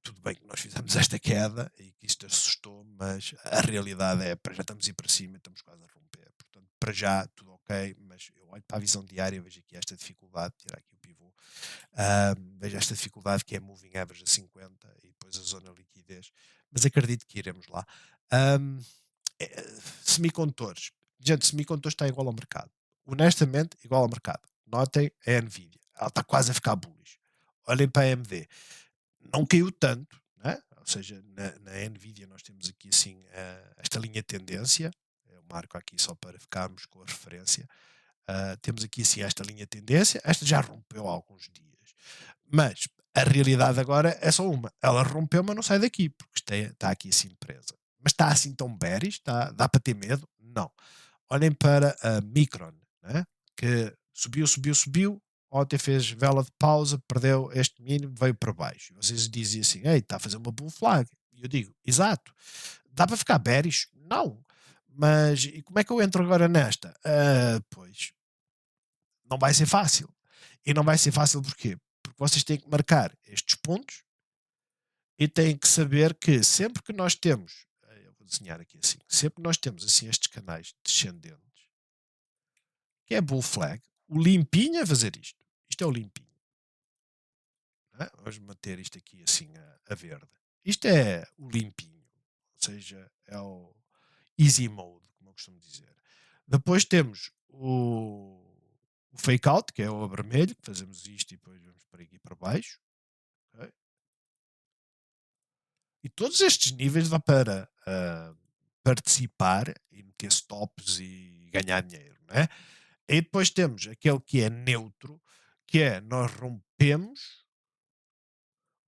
tudo bem que nós fizemos esta queda e que isto assustou, mas a realidade é para já estamos a ir para cima, estamos quase a romper. Portanto, para já tudo ok, mas eu olho para a visão diária, vejo aqui esta dificuldade, tirar aqui o pivô, vejo esta dificuldade que é moving average a 50 e depois a zona de liquidez, mas acredito que iremos lá. Um, Semicondutores. Gente, semicondutores está igual ao mercado. Honestamente, igual ao mercado. Notem a Nvidia. Ela está quase a ficar bullish. Olhem para a AMD, não caiu tanto, né? Ou seja, na Nvidia nós temos aqui assim esta linha de tendência, eu marco aqui só para ficarmos com a referência. Temos aqui assim esta linha de tendência, esta já rompeu há alguns dias, mas a realidade agora é só uma, ela rompeu, mas não sai daqui, porque está aqui assim presa. Mas está assim tão bearish, dá para ter medo? Não. Olhem para a Micron, né? Que subiu, subiu, subiu, ontem fez vela de pausa, perdeu este mínimo, veio para baixo. E vocês dizem assim, ei, está a fazer uma bull flag. E eu digo, exato. Dá para ficar bearish? Não. Mas e como é que eu entro agora nesta? Pois, não vai ser fácil. E não vai ser fácil porquê? Porque vocês têm que marcar estes pontos e têm que saber que sempre que nós temos, eu vou desenhar aqui assim, sempre que nós temos assim estes canais descendentes, que é bull flag, o limpinho é fazer isto. Isto é o limpinho. Né? Vamos manter isto aqui assim a verde. Isto é o limpinho, ou seja, é o easy mode, como eu costumo dizer. Depois temos o fake out, que é o vermelho, que fazemos isto e depois vamos para aqui para baixo. Ok? E todos estes níveis dá para participar e meter stops e ganhar dinheiro, não é? E depois temos aquele que é neutro, que é nós rompemos,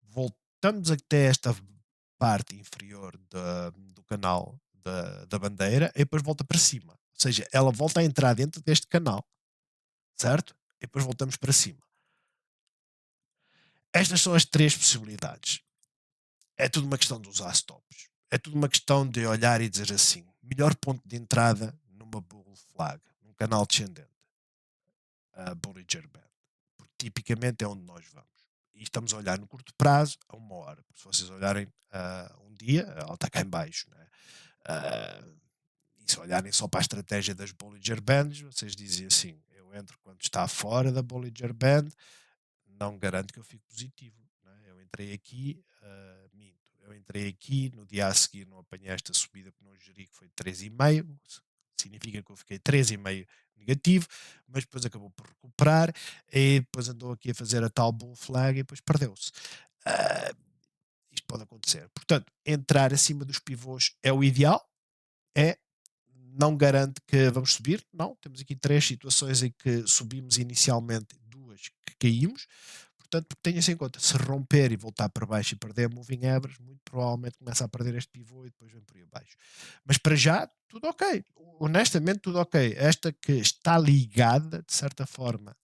voltamos até esta parte inferior do canal da bandeira e depois volta para cima. Ou seja, ela volta a entrar dentro deste canal, certo? E depois voltamos para cima. Estas são as 3 possibilidades. É tudo uma questão de usar stops. É tudo uma questão de olhar e dizer assim: melhor ponto de entrada numa bull flag, num canal descendente, a Bollinger Band. Porque tipicamente é onde nós vamos. E estamos a olhar no curto prazo, a 1 hora. Se vocês olharem um dia, ela está cá em baixo. Né? Ah, e se olharem só para a estratégia das Bollinger Bands, vocês dizem assim: eu entro quando está fora da Bollinger Band, não garanto que eu fique positivo. Né? Eu entrei aqui, minto. Eu entrei aqui, no dia a seguir não apanhei esta subida que não geri, que foi de 3,5. Significa que eu fiquei 3,5 negativo, mas depois acabou por recuperar e depois andou aqui a fazer a tal bull flag e depois perdeu-se. Ah, isto pode acontecer. Portanto, entrar acima dos pivôs é o ideal, é, não garante que vamos subir, não. Temos aqui 3 situações em que subimos inicialmente, 2 que caímos. Portanto, tenha-se em conta, se romper e voltar para baixo e perder a moving average, muito provavelmente começa a perder este pivô e depois vem por aí abaixo. Mas para já, tudo ok. Honestamente, tudo ok. Esta que está ligada, de certa forma,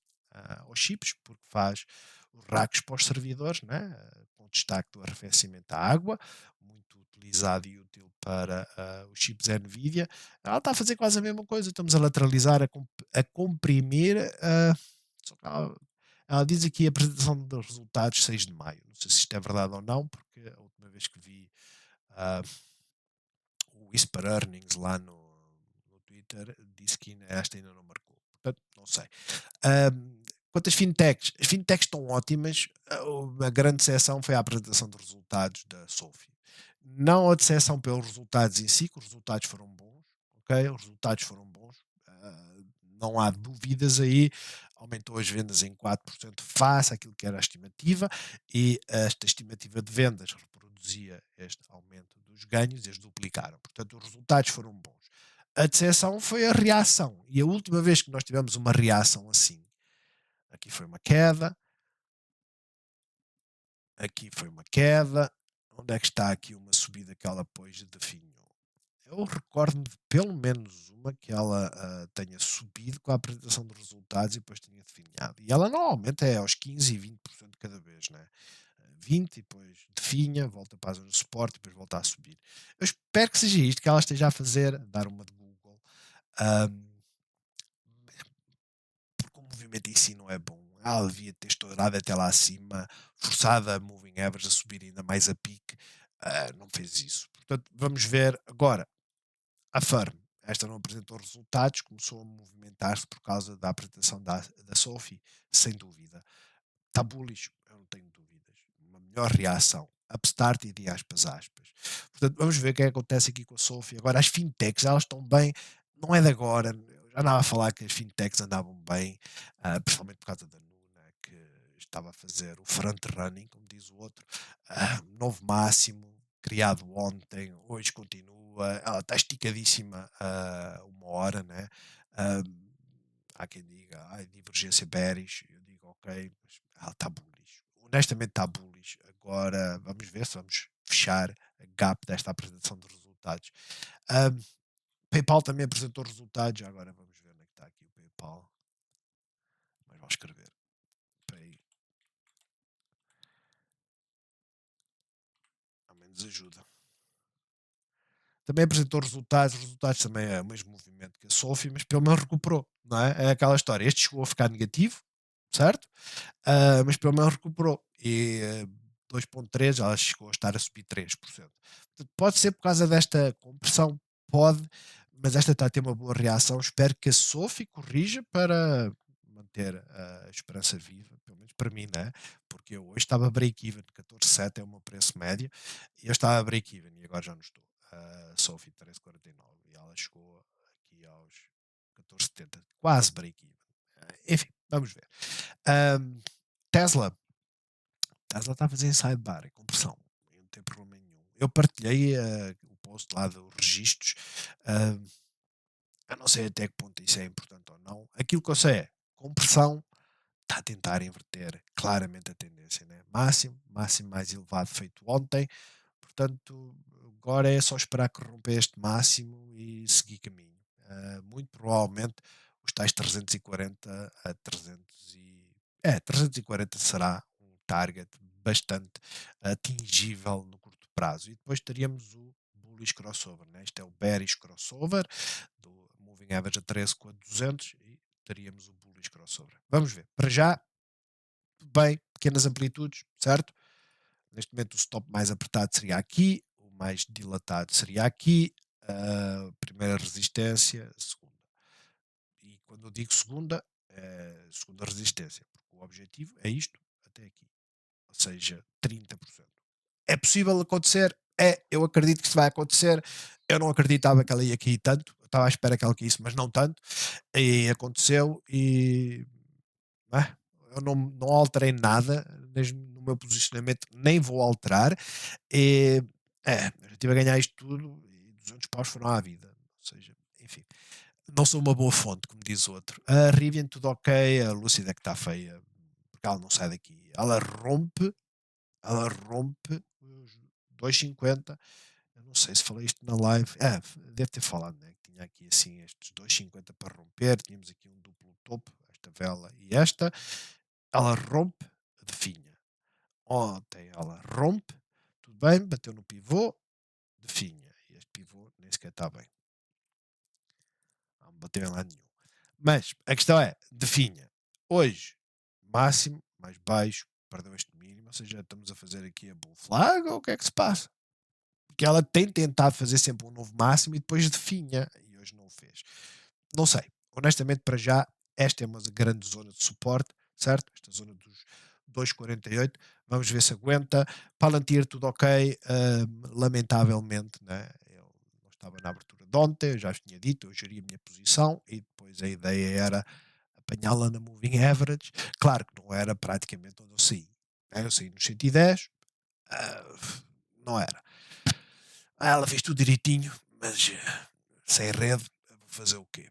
aos chips, porque faz os racks para os servidores, né? Com destaque do arrefecimento à água, muito utilizado e útil para os chips NVIDIA. Ela está a fazer quase a mesma coisa. Estamos a lateralizar, a comprimir. Só que ela diz aqui a apresentação dos resultados 6 de maio. Não sei se isto é verdade ou não, porque a última vez que vi ah, o Whisper Earnings lá no Twitter disse que esta ainda não marcou. Portanto, não sei. Quanto às fintechs, as fintechs estão ótimas. A grande decepção foi a apresentação dos resultados da Sophie. Não a decepção pelos resultados em si, que os resultados foram bons, ok? Os resultados foram bons, não há dúvidas aí. Aumentou as vendas em 4% face àquilo que era a estimativa, e esta estimativa de vendas reproduzia este aumento dos ganhos e eles duplicaram. Portanto, os resultados foram bons. A decepção foi a reação, e a última vez que nós tivemos uma reação assim, aqui foi uma queda, aqui foi uma queda. Onde é que está aqui uma subida que ela depois definhou? Eu recordo-me de pelo menos uma que ela tenha subido com a apresentação dos resultados e depois tenha definhado. E ela normalmente é aos 15 e 20% cada vez, né? 20 e depois definha, volta para a zona de suporte e depois volta a subir. Eu espero que seja isto que ela esteja a fazer, dar uma de Google. Ahm, Porque o movimento em si não é bom. Ela devia ter estourado até lá acima, forçada a moving average a subir ainda mais a pique. Não fez isso. Portanto, vamos ver agora. A Firm, esta não apresentou resultados, começou a movimentar-se por causa da apresentação da Sophie, sem dúvida. Está bullish, eu não tenho dúvidas. Uma melhor reação. Upstart e de aspas, aspas. Portanto, vamos ver o que é que acontece aqui com a Sophie. Agora, as fintechs, elas estão bem, não é de agora. Eu já andava a falar que as fintechs andavam bem, principalmente por causa da Nuna, que estava a fazer o front running, como diz o outro, novo máximo, criado ontem, hoje continua, ela está esticadíssima a 1 hora, né? Ah, há quem diga, divergência bearish, eu digo ok, mas ela está bullish. Honestamente está bullish. Agora vamos ver se vamos fechar a gap desta apresentação de resultados. Um, PayPal também apresentou resultados, agora vamos ver onde é que está aqui o PayPal. Mas vou escrever. Pay. Ao menos ajuda. Também apresentou resultados, os resultados também é o mesmo movimento que a Sophie, mas pelo menos recuperou, não é? É aquela história, este chegou a ficar negativo, certo? Mas pelo menos recuperou. E 2,3 ela chegou a estar a subir 3%. Portanto, pode ser por causa desta compressão, pode, mas esta está a ter uma boa reação. Espero que a Sophie corrija para manter a esperança viva, pelo menos para mim, né? Porque eu hoje estava break-even, 14,7 é o meu preço médio, e eu estava break-even e agora já não estou. Sophie 13,49 e ela chegou aqui aos 14,70, quase break-even. Enfim, vamos ver. Um, Tesla. Tesla está a fazer inside bar, compressão. Não tem problema nenhum. Eu partilhei o post lá dos registros. Uh, eu não sei até que ponto isso é importante ou não. Aquilo que eu sei é compressão está a tentar inverter claramente a tendência. Né? Máximo mais elevado feito ontem. Portanto, agora é só esperar que rompa este máximo e seguir caminho. muito provavelmente os tais 340 a 300 340 será um target bastante atingível no curto prazo. E depois teríamos o bullish crossover, né? Este é o bearish crossover do moving average a 13 com a 200 e teríamos o bullish crossover. Vamos ver. Para já, tudo bem, pequenas amplitudes, certo? Neste momento o stop mais apertado seria aqui, o mais dilatado seria aqui, a primeira resistência, a segunda. E quando eu digo segunda, é segunda resistência, porque o objetivo é isto até aqui, ou seja, 30%. É possível acontecer? É, eu acredito que isso vai acontecer. Eu não acreditava que ela ia cair tanto, eu estava à espera que ela caísse, mas não tanto. E aconteceu e ah, eu não alterei nada mesmo no meu posicionamento, nem vou alterar. E, eu estive a ganhar isto tudo e 200 paus foram à vida. Ou seja, enfim, não sou uma boa fonte, como diz outro. A Rivian tudo ok, a Lucid é que está feia, porque ela não sai daqui. Ela rompe os 2,50. Eu não sei se falei isto na live. Deve ter falado, né? Que tinha aqui assim estes 2,50 para romper. Tínhamos aqui um duplo topo, esta vela e esta. Ela rompe, definha. Ontem ela rompe, tudo bem, bateu no pivô, definha. E este pivô nem sequer está bem. Não bateu em lado nenhum. Mas a questão é, definha. Hoje, máximo, mais baixo, perdeu este mínimo. Ou seja, estamos a fazer aqui a bull flag ou o que é que se passa? Porque ela tem tentado fazer sempre um novo máximo e depois definha. E hoje não o fez. Não sei. Honestamente, para já, esta é uma grande zona de suporte, certo? Esta zona dos 2,48. Vamos ver se aguenta. Palantir, tudo ok. Lamentavelmente, né? Eu não estava na abertura de ontem, eu já vos tinha dito, eu geria a minha posição e depois a ideia era apanhá-la na moving average. Claro que não era praticamente onde eu saí. Né? Eu saí nos 110, ah, não era. Ela fez tudo direitinho, mas sem rede, vou fazer o quê?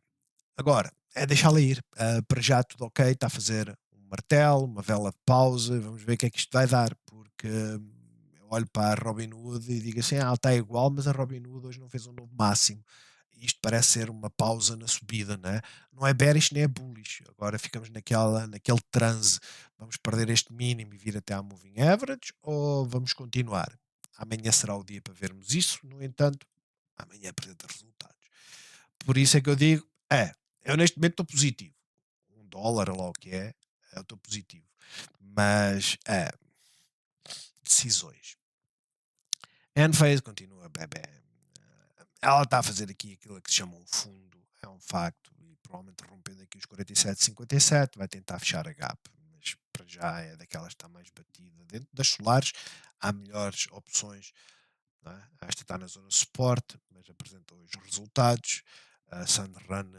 Agora, é deixá-la ir. Para já tudo ok, está a fazer um martelo, uma vela de pausa, vamos ver o que é que isto vai dar, porque eu olho para a Robinhood e digo assim, ela está igual, mas a Robinhood hoje não fez um novo máximo. Isto parece ser uma pausa na subida, né? Não é bearish nem é bullish. Agora ficamos naquele transe. Vamos perder este mínimo e vir até à moving average ou vamos continuar? Amanhã será o dia para vermos isso. No entanto, amanhã apresenta resultados. Por isso é que eu digo, eu neste momento estou positivo. $1, lá o que é, eu estou positivo. Mas, decisões. Enphase continua bebê. Ela está a fazer aqui aquilo que se chama um fundo, é um facto, e provavelmente rompendo aqui os 47,57 vai tentar fechar a gap, mas para já é daquelas que está mais batida. Dentro das solares há melhores opções, não é? Esta está na zona de suporte, mas apresentou os resultados. A Sunrun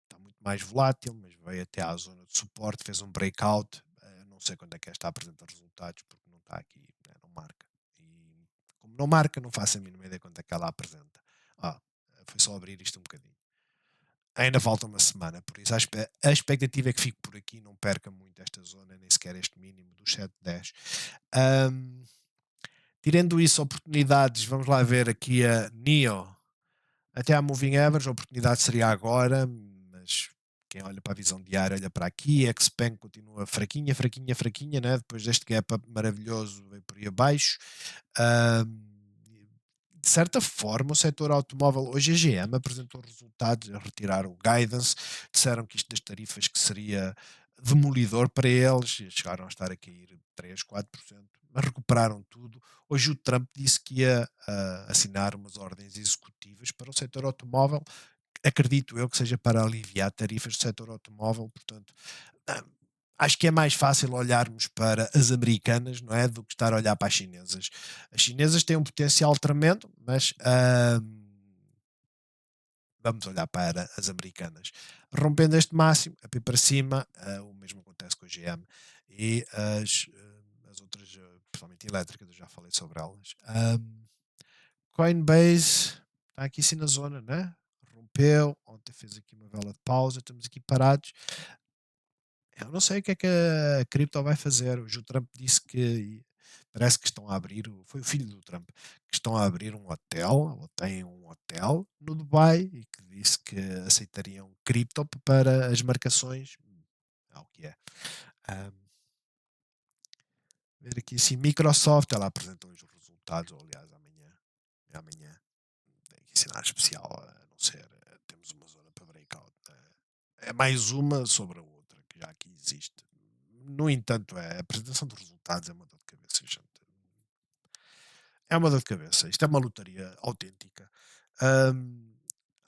está muito mais volátil, mas veio até à zona de suporte, fez um breakout. Não sei quando é que esta apresenta resultados, porque não está aqui, né, não marca. E como não marca, não faço a mínima ideia quando é que ela apresenta. Ah, foi só abrir isto um bocadinho. Ainda falta uma semana, por isso a expectativa é que fique por aqui, não perca muito esta zona, nem sequer este mínimo dos 7,10. Um, Tirando isso, oportunidades, vamos lá ver aqui a NIO. Até a Moving Average, a oportunidade seria agora, mas quem olha para a visão diária olha para aqui. Xpeng continua fraquinha, fraquinha, fraquinha, né? Depois deste gap up maravilhoso, veio por aí abaixo. De certa forma, o setor automóvel, hoje a GM apresentou resultados, retiraram o guidance, disseram que isto das tarifas que seria demolidor para eles, e chegaram a estar a cair 3, 4%, mas recuperaram tudo. Hoje o Trump disse que ia assinar umas ordens executivas para o setor automóvel, acredito eu que seja para aliviar tarifas do setor automóvel, portanto, ah, acho que é mais fácil olharmos para as americanas, não é, do que estar a olhar para as chinesas. As chinesas têm um potencial tremendo, mas vamos olhar para as americanas. Rompendo este máximo, a pé para cima, o mesmo acontece com a GM e as outras, principalmente elétricas, eu já falei sobre elas. Coinbase está aqui sim na zona, né? Rompeu, ontem fez aqui uma vela de pausa, estamos aqui parados. Eu não sei o que é que a cripto vai fazer. Hoje o Trump disse que parece que estão a abrir, foi o filho do Trump, que estão a abrir um hotel, ou têm um hotel no Dubai, e que disse que aceitariam cripto para as marcações. É o que é. Ah, ver aqui assim, Microsoft, ela apresentou os resultados, aliás, amanhã tem aqui sinal especial, a não ser, temos uma zona para breakout. É mais uma sobre a outra, que já aqui existe. No entanto, a apresentação dos resultados é uma dor de cabeça, gente. É uma dor de cabeça. Isto é uma lotaria autêntica. Ahm,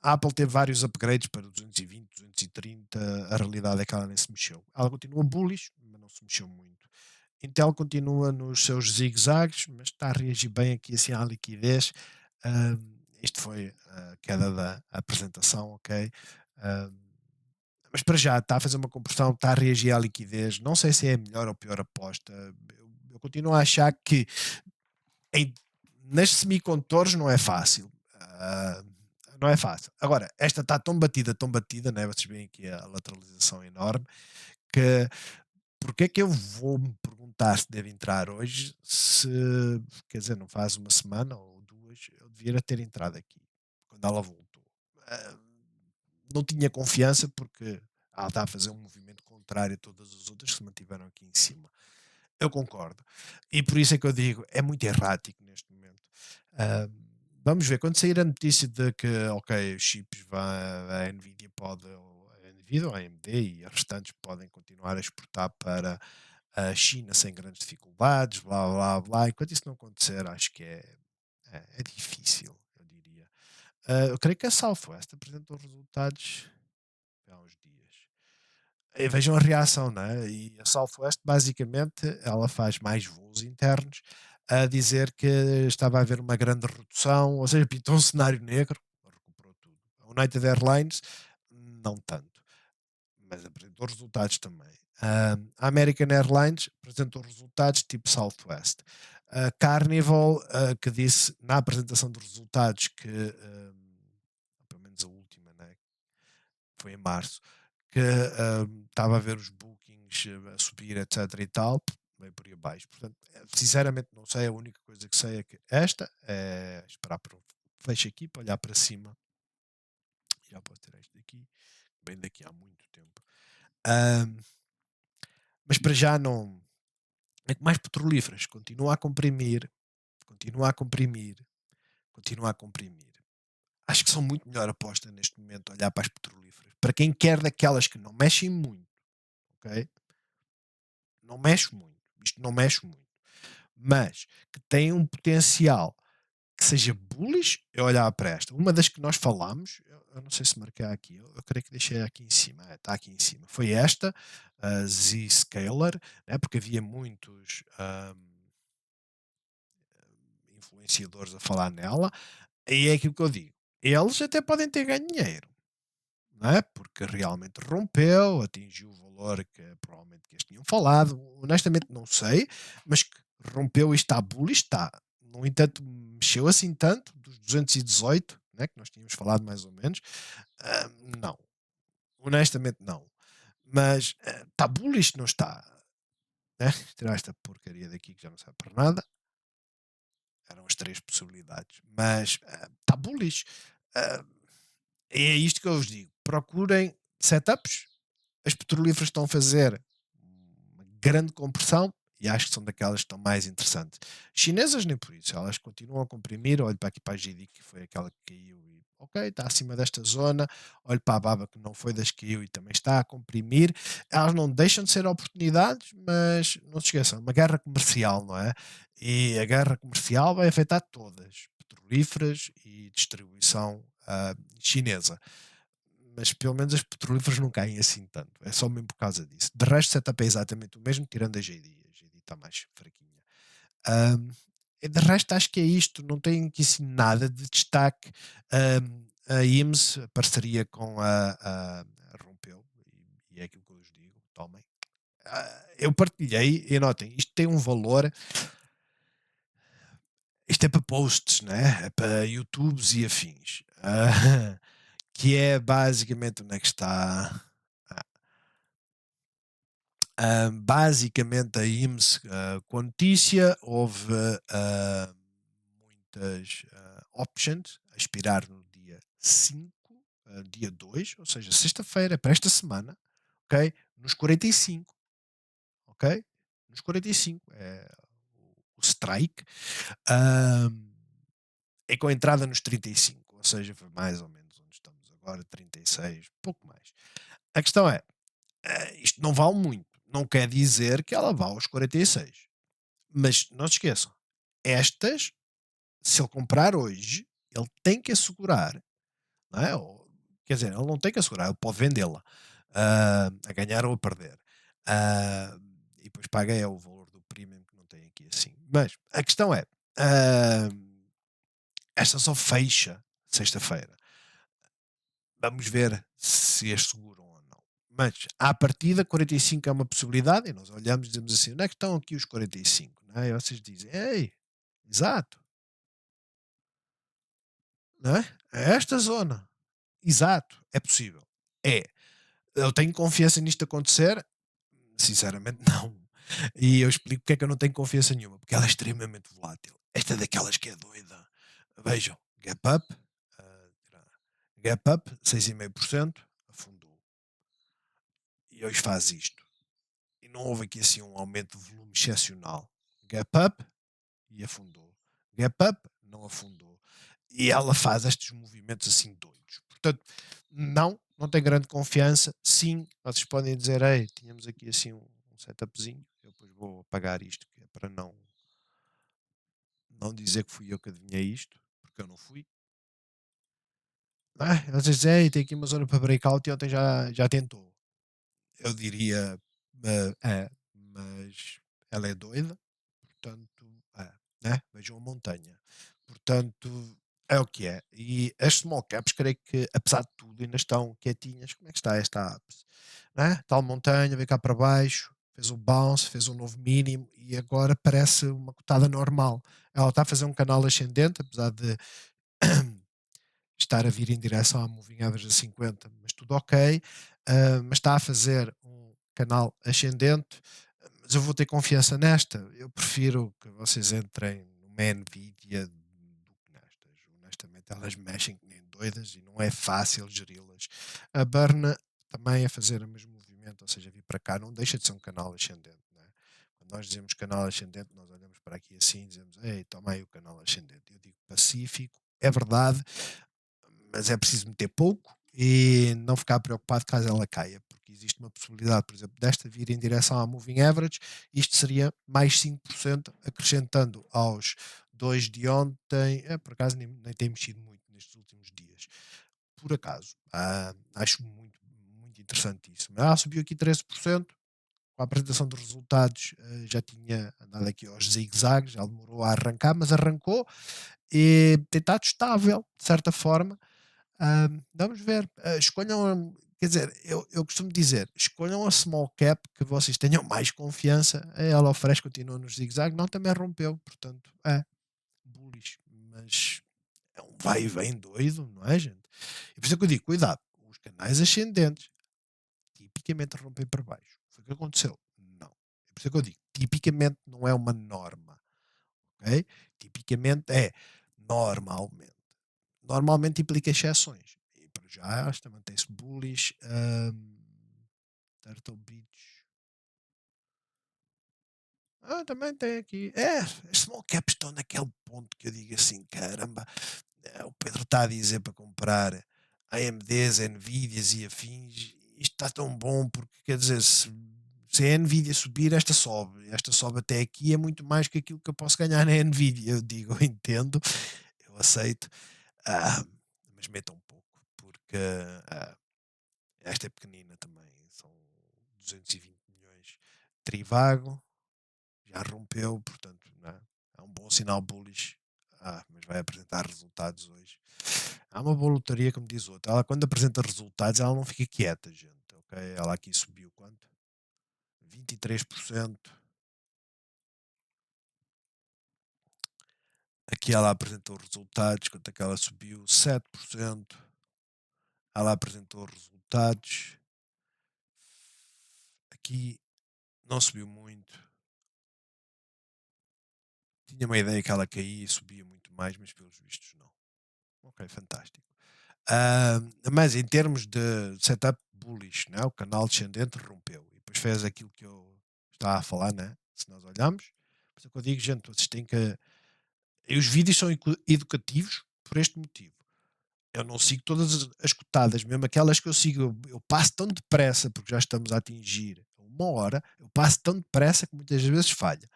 a Apple teve vários upgrades para 220, 230. A realidade é que ela nem se mexeu. Ela continua bullish, mas não se mexeu muito. Intel continua nos seus zigue-zagues, mas está a reagir bem aqui assim à liquidez. Isto foi a queda da apresentação, ok? Ahm, mas para já está a fazer uma conversão, está a reagir à liquidez. Não sei se é a melhor ou pior aposta. Eu continuo a achar que em, nas semicondutores não é fácil. Ah, não é fácil. Agora, esta está tão batida, né? Vocês veem aqui a lateralização enorme, que porque é que eu vou me perguntar se devo entrar hoje, se, quer dizer, não faz uma semana ou duas, eu devia ter entrado aqui, quando ela voltou. Ah, não tinha confiança porque ela está a fazer um movimento contrário a todas as outras que se mantiveram aqui em cima. Eu concordo. E por isso é que eu digo, é muito errático neste momento. Ah, vamos ver, quando sair a notícia de que, ok, os chips a Nvidia pode, a Nvidia ou a AMD e as restantes podem continuar a exportar para a China sem grandes dificuldades, blá blá blá. Enquanto isso não acontecer, acho que é difícil, eu diria. Eu creio que a Southwest apresentou resultados há uns dias. E vejam a reação, né? E a Southwest, basicamente, ela faz mais voos internos a dizer que estava a haver uma grande redução, ou seja, pintou um cenário negro, recuperou tudo. A United Airlines, não tanto, mas apresentou resultados também. A American Airlines apresentou resultados tipo Southwest. A Carnival, que disse na apresentação dos resultados que, pelo menos a última, né? Foi em março, que estava a ver os bookings a subir, etc. e tal, bem por aí abaixo. Portanto, sinceramente não sei, a única coisa que sei é que esta é esperar para o fecho aqui, para olhar para cima. Já posso ter isto daqui, bem daqui há muito tempo. Mas para já não. É que mais petrolíferas, continua a comprimir, continua a comprimir, continua a comprimir. Acho que são muito melhor aposta neste momento olhar para as petrolíferas. Para quem quer daquelas que não mexem muito, ok? Não mexe muito. Isto não mexe muito. Mas que tem um potencial que seja bullish, é olhar para esta. Uma das que nós falámos, eu não sei se marquei aqui, eu creio que deixei aqui em cima, está aqui em cima. Foi esta, a Z-Scaler, né, porque havia muitos influenciadores a falar nela, e é aquilo que eu digo. Eles até podem ter ganho dinheiro, não é? Porque realmente rompeu, atingiu o valor que provavelmente que eles tinham falado. Honestamente não sei, mas que rompeu e está bullish, está. No entanto, mexeu assim tanto, dos 218, né, que nós tínhamos falado mais ou menos. Ah, não. Honestamente não. Mas está bullish, não está. Né? Tirar esta porcaria daqui que já não serve para nada. Eram as três possibilidades. Mas está bullish. Ah, é isto que eu vos digo. Procurem setups. As petrolíferas estão a fazer uma grande compressão e acho que são daquelas que estão mais interessantes. Chinesas nem por isso, elas continuam a comprimir. Olho para aqui para a GD que foi aquela que caiu e ok, está acima desta zona. Olho para a Baba que não foi das que caiu e também está a comprimir. Elas não deixam de ser oportunidades, mas não se esqueçam, é uma guerra comercial, não é? E a guerra comercial vai afetar todas, petrolíferas e distribuição chinesa, mas pelo menos as petrolíferas não caem assim tanto. É só mesmo por causa disso. De resto, o setup é exatamente o mesmo, tirando a GD. A GD está mais fraquinha. Um, e de resto, acho que é isto. Não tem aqui assim nada de destaque. A IMS, a parceria com a rompeu, e é aquilo que eu vos digo. Tomem. Eu partilhei, e notem, isto tem um valor. Isto é para posts, né? É para YouTubes e afins. Que é basicamente onde é que está. Basicamente, a IMSS, com a notícia, houve muitas options a expirar no dia 5. dia 2, ou seja, sexta-feira, para esta semana, ok? Nos 45, ok? Nos 45, o strike, ahm, é com a entrada nos 35, ou seja, foi mais ou menos onde estamos agora, 36, pouco mais. A questão é, isto não vale muito, não quer dizer que ela vá aos 46, mas não se esqueçam, estas, se ele comprar hoje, ele tem que assegurar, não é? Quer dizer, ele não tem que assegurar, ele pode vendê-la, a ganhar ou a perder. Ah, e depois paga é o valor do premium que não tem aqui assim. Mas a questão é, ah, esta só fecha sexta-feira. Vamos ver se as seguram ou não. Mas, à partida, 45 é uma possibilidade e nós olhamos e dizemos assim: onde é que estão aqui os 45? Não é? E vocês dizem: ei, exato, não é? É esta zona. Exato, é possível. É. Eu tenho confiança nisto acontecer? Sinceramente, não. E eu explico porque é que eu não tenho confiança nenhuma, porque ela é extremamente volátil. Esta é daquelas que é doida. Vejam, gap up, ah, gap up, 6,5%, afundou. E hoje faz isto. E não houve aqui assim um aumento de volume excepcional. Gap up e afundou. Gap up, não afundou. E ela faz estes movimentos assim doidos. Portanto, não tem grande confiança. Sim, vocês podem dizer, ei, tínhamos aqui assim um setupzinho, eu depois vou apagar isto, que é para não dizer que fui eu que adivinhei isto, porque eu não fui. Vocês dizem, ei, tem aqui uma zona para breakout e ontem já tentou. Eu diria, mas ela é doida, portanto, né? Vejam a montanha. Portanto, é o que é. E as small caps, creio que, apesar de tudo, ainda estão quietinhas. Como é que está esta app? Né? Tal montanha, vem cá para baixo, fez um bounce, fez um novo mínimo e agora parece uma cotada normal. Ela está a fazer um canal ascendente, apesar de estar a vir em direção à moving average a 50, mas tudo ok. Mas está a fazer um canal ascendente, mas eu vou ter confiança nesta. Eu prefiro que vocês entrem numa Nvidia do que nestas. Honestamente, elas mexem que nem doidas e não é fácil geri-las. A Burna também a fazer o mesmo movimento, ou seja, vir para cá, não deixa de ser um canal ascendente. Não é? Quando nós dizemos canal ascendente, nós olhamos para aqui assim e dizemos: ei, toma aí o canal ascendente. Eu digo Pacífico, é verdade, mas é preciso meter pouco e não ficar preocupado caso ela caia, porque existe uma possibilidade, por exemplo, desta vir em direção à moving average, isto seria mais 5%, acrescentando aos dois de ontem, por acaso nem tem mexido muito nestes últimos dias, por acaso, acho muito interessante isso, mas subiu aqui 13%, com a apresentação dos resultados já tinha andado aqui aos zigue-zagues, já demorou a arrancar, mas arrancou e tem estado estável, de certa forma. Vamos ver. Escolham, quer dizer, eu costumo dizer, escolham a small cap que vocês tenham mais confiança. Ela oferece, continua nos zigue-zague, não também rompeu, portanto, bullish, mas é um vai e vem doido, não é, gente? E por isso é que eu digo, cuidado, os canais ascendentes tipicamente rompem para baixo. Foi o que aconteceu? Não. É por isso que eu digo, tipicamente não é uma norma, ok? Tipicamente é normalmente. Normalmente implica exceções. E para já esta mantém-se bullish. Turtle Beach. Também tem aqui. As small caps estão naquele ponto que eu digo assim: caramba, o Pedro está a dizer para comprar AMDs, Nvidias e afins. Isto está tão bom porque quer dizer, se a Nvidia subir, esta sobe. Esta sobe até aqui é muito mais que aquilo que eu posso ganhar na Nvidia. Eu digo, eu entendo, eu aceito, ah, mas meta um pouco, porque ah, esta é pequenina também, são 220 milhões. Trivago já rompeu, portanto, não é? É um bom sinal bullish. Mas vai apresentar resultados hoje. Há uma boa lotaria, como diz o outro. Ela, quando apresenta resultados, ela não fica quieta, gente. Ok? Ela aqui subiu quanto? 23%. Aqui ela apresentou resultados, quanto é que ela subiu? 7%. Ela apresentou resultados. Aqui não subiu muito. Tinha uma ideia que ela caía e subia muito mais, mas pelos vistos não. Ok, fantástico. Mas em termos de setup bullish, né, o canal descendente rompeu e depois fez aquilo que eu estava a falar, né, se nós olharmos, por isso é que eu digo: "Gente, vocês têm que", e os vídeos são educativos por este motivo. Eu não sigo todas as cotadas, mesmo aquelas que eu sigo, eu passo tão depressa, porque já estamos a atingir 1 hora, eu passo tão depressa que muitas vezes falha.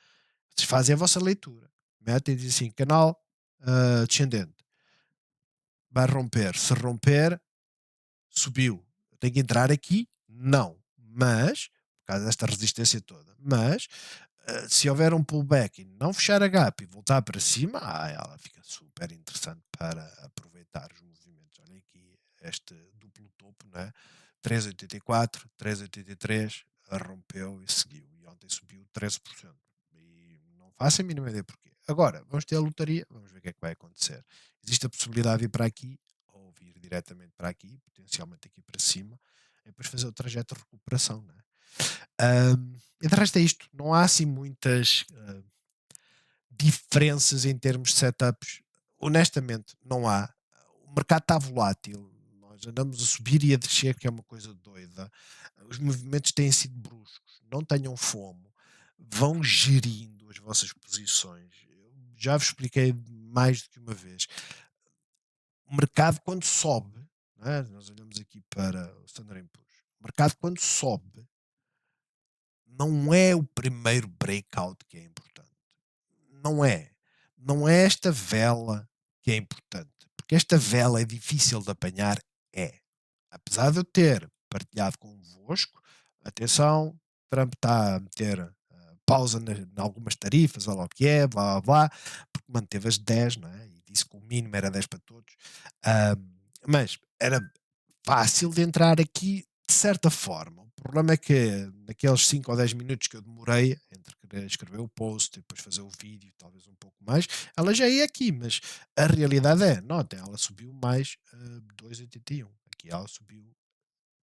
Vocês fazem a vossa leitura, metem e dizem assim: "Canal, descendente, vai romper, se romper, subiu. Eu tenho que entrar aqui? Não. Mas, por causa desta resistência toda, mas se houver um pullback e não fechar a gap e voltar para cima, ela fica super interessante para aproveitar os movimentos. Olha aqui este duplo topo, né? 3,84, 3,83, rompeu e seguiu. E ontem subiu 13%. E não faço a mínima ideia porquê. Agora, vamos ter a lotaria, vamos ver o que é que vai acontecer. Existe a possibilidade de ir para aqui, ou vir diretamente para aqui, potencialmente aqui para cima, e depois fazer o trajeto de recuperação, né? E de resto é isto. Não há assim muitas diferenças em termos de setups. Honestamente, não há. O mercado está volátil. Nós andamos a subir e a descer, que é uma coisa doida. Os movimentos têm sido bruscos. Não tenham fomo. Vão gerindo as vossas posições. Eu já vos expliquei mais do que uma vez. O mercado, quando sobe, não é? Nós olhamos aqui para o Standard Poor's. O mercado, quando sobe, não é o primeiro breakout que é importante. Não é. Não é esta vela que é importante. Porque esta vela é difícil de apanhar, é. Apesar de eu ter partilhado convosco, atenção, Trump está a meter pausa em algumas tarifas, olha lá o que é, blá blá blá, porque manteve as 10, não é? E disse que o mínimo era 10 para todos. Ah, mas era fácil de entrar aqui de certa forma. O problema é que naqueles 5 ou 10 minutos que eu demorei entre querer escrever o post e depois fazer o vídeo, talvez um pouco mais, ela já ia aqui, mas a realidade é, notem, ela subiu mais 2,81. Aqui ela subiu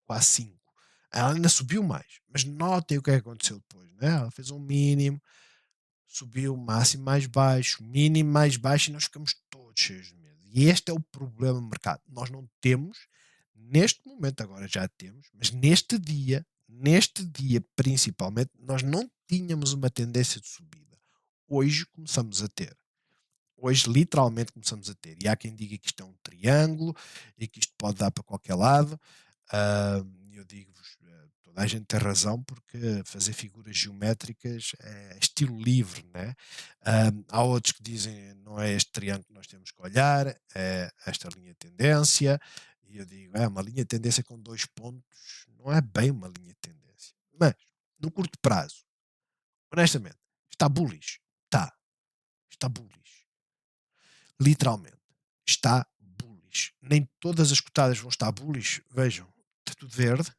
quase 5. Ela ainda subiu mais, mas notem o que é que aconteceu depois, né? Ela fez um mínimo, subiu máximo mais baixo, mínimo mais baixo e nós ficamos todos cheios de medo. E este é o problema do mercado. Nós não temos, neste momento agora já temos, mas neste dia principalmente, nós não tínhamos uma tendência de subida. Hoje começamos a ter. Hoje literalmente começamos a ter. E há quem diga que isto é um triângulo e que isto pode dar para qualquer lado. Eu digo-vos, toda a gente tem razão, porque fazer figuras geométricas é estilo livre, né? Há outros que dizem não é este triângulo que nós temos que olhar, é esta linha de tendência. E eu digo, é uma linha de tendência com 2 pontos, não é bem uma linha de tendência. Mas, no curto prazo, honestamente, está bullish. Está bullish. Literalmente. Está bullish. Nem todas as cotadas vão estar bullish. Vejam, está tudo verde.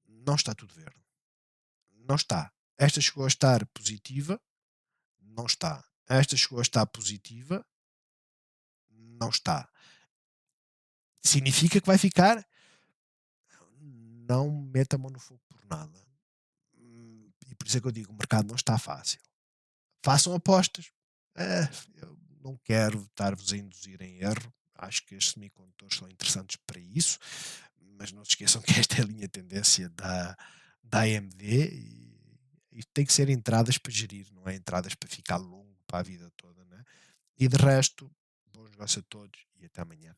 Não está tudo verde. Não está. Esta chegou a estar positiva. Não está. Esta chegou a estar positiva. Não está. Significa que vai ficar? Não meta a mão no fogo por nada. E por isso é que eu digo, o mercado não está fácil. Façam apostas. Eu não quero estar-vos a induzir em erro. Acho que estes semicondutores são interessantes para isso, mas não se esqueçam que esta é a linha de tendência da AMD e tem que ser entradas para gerir, não é entradas para ficar longo para a vida toda. Né? E de resto, bons negócios a todos e até amanhã.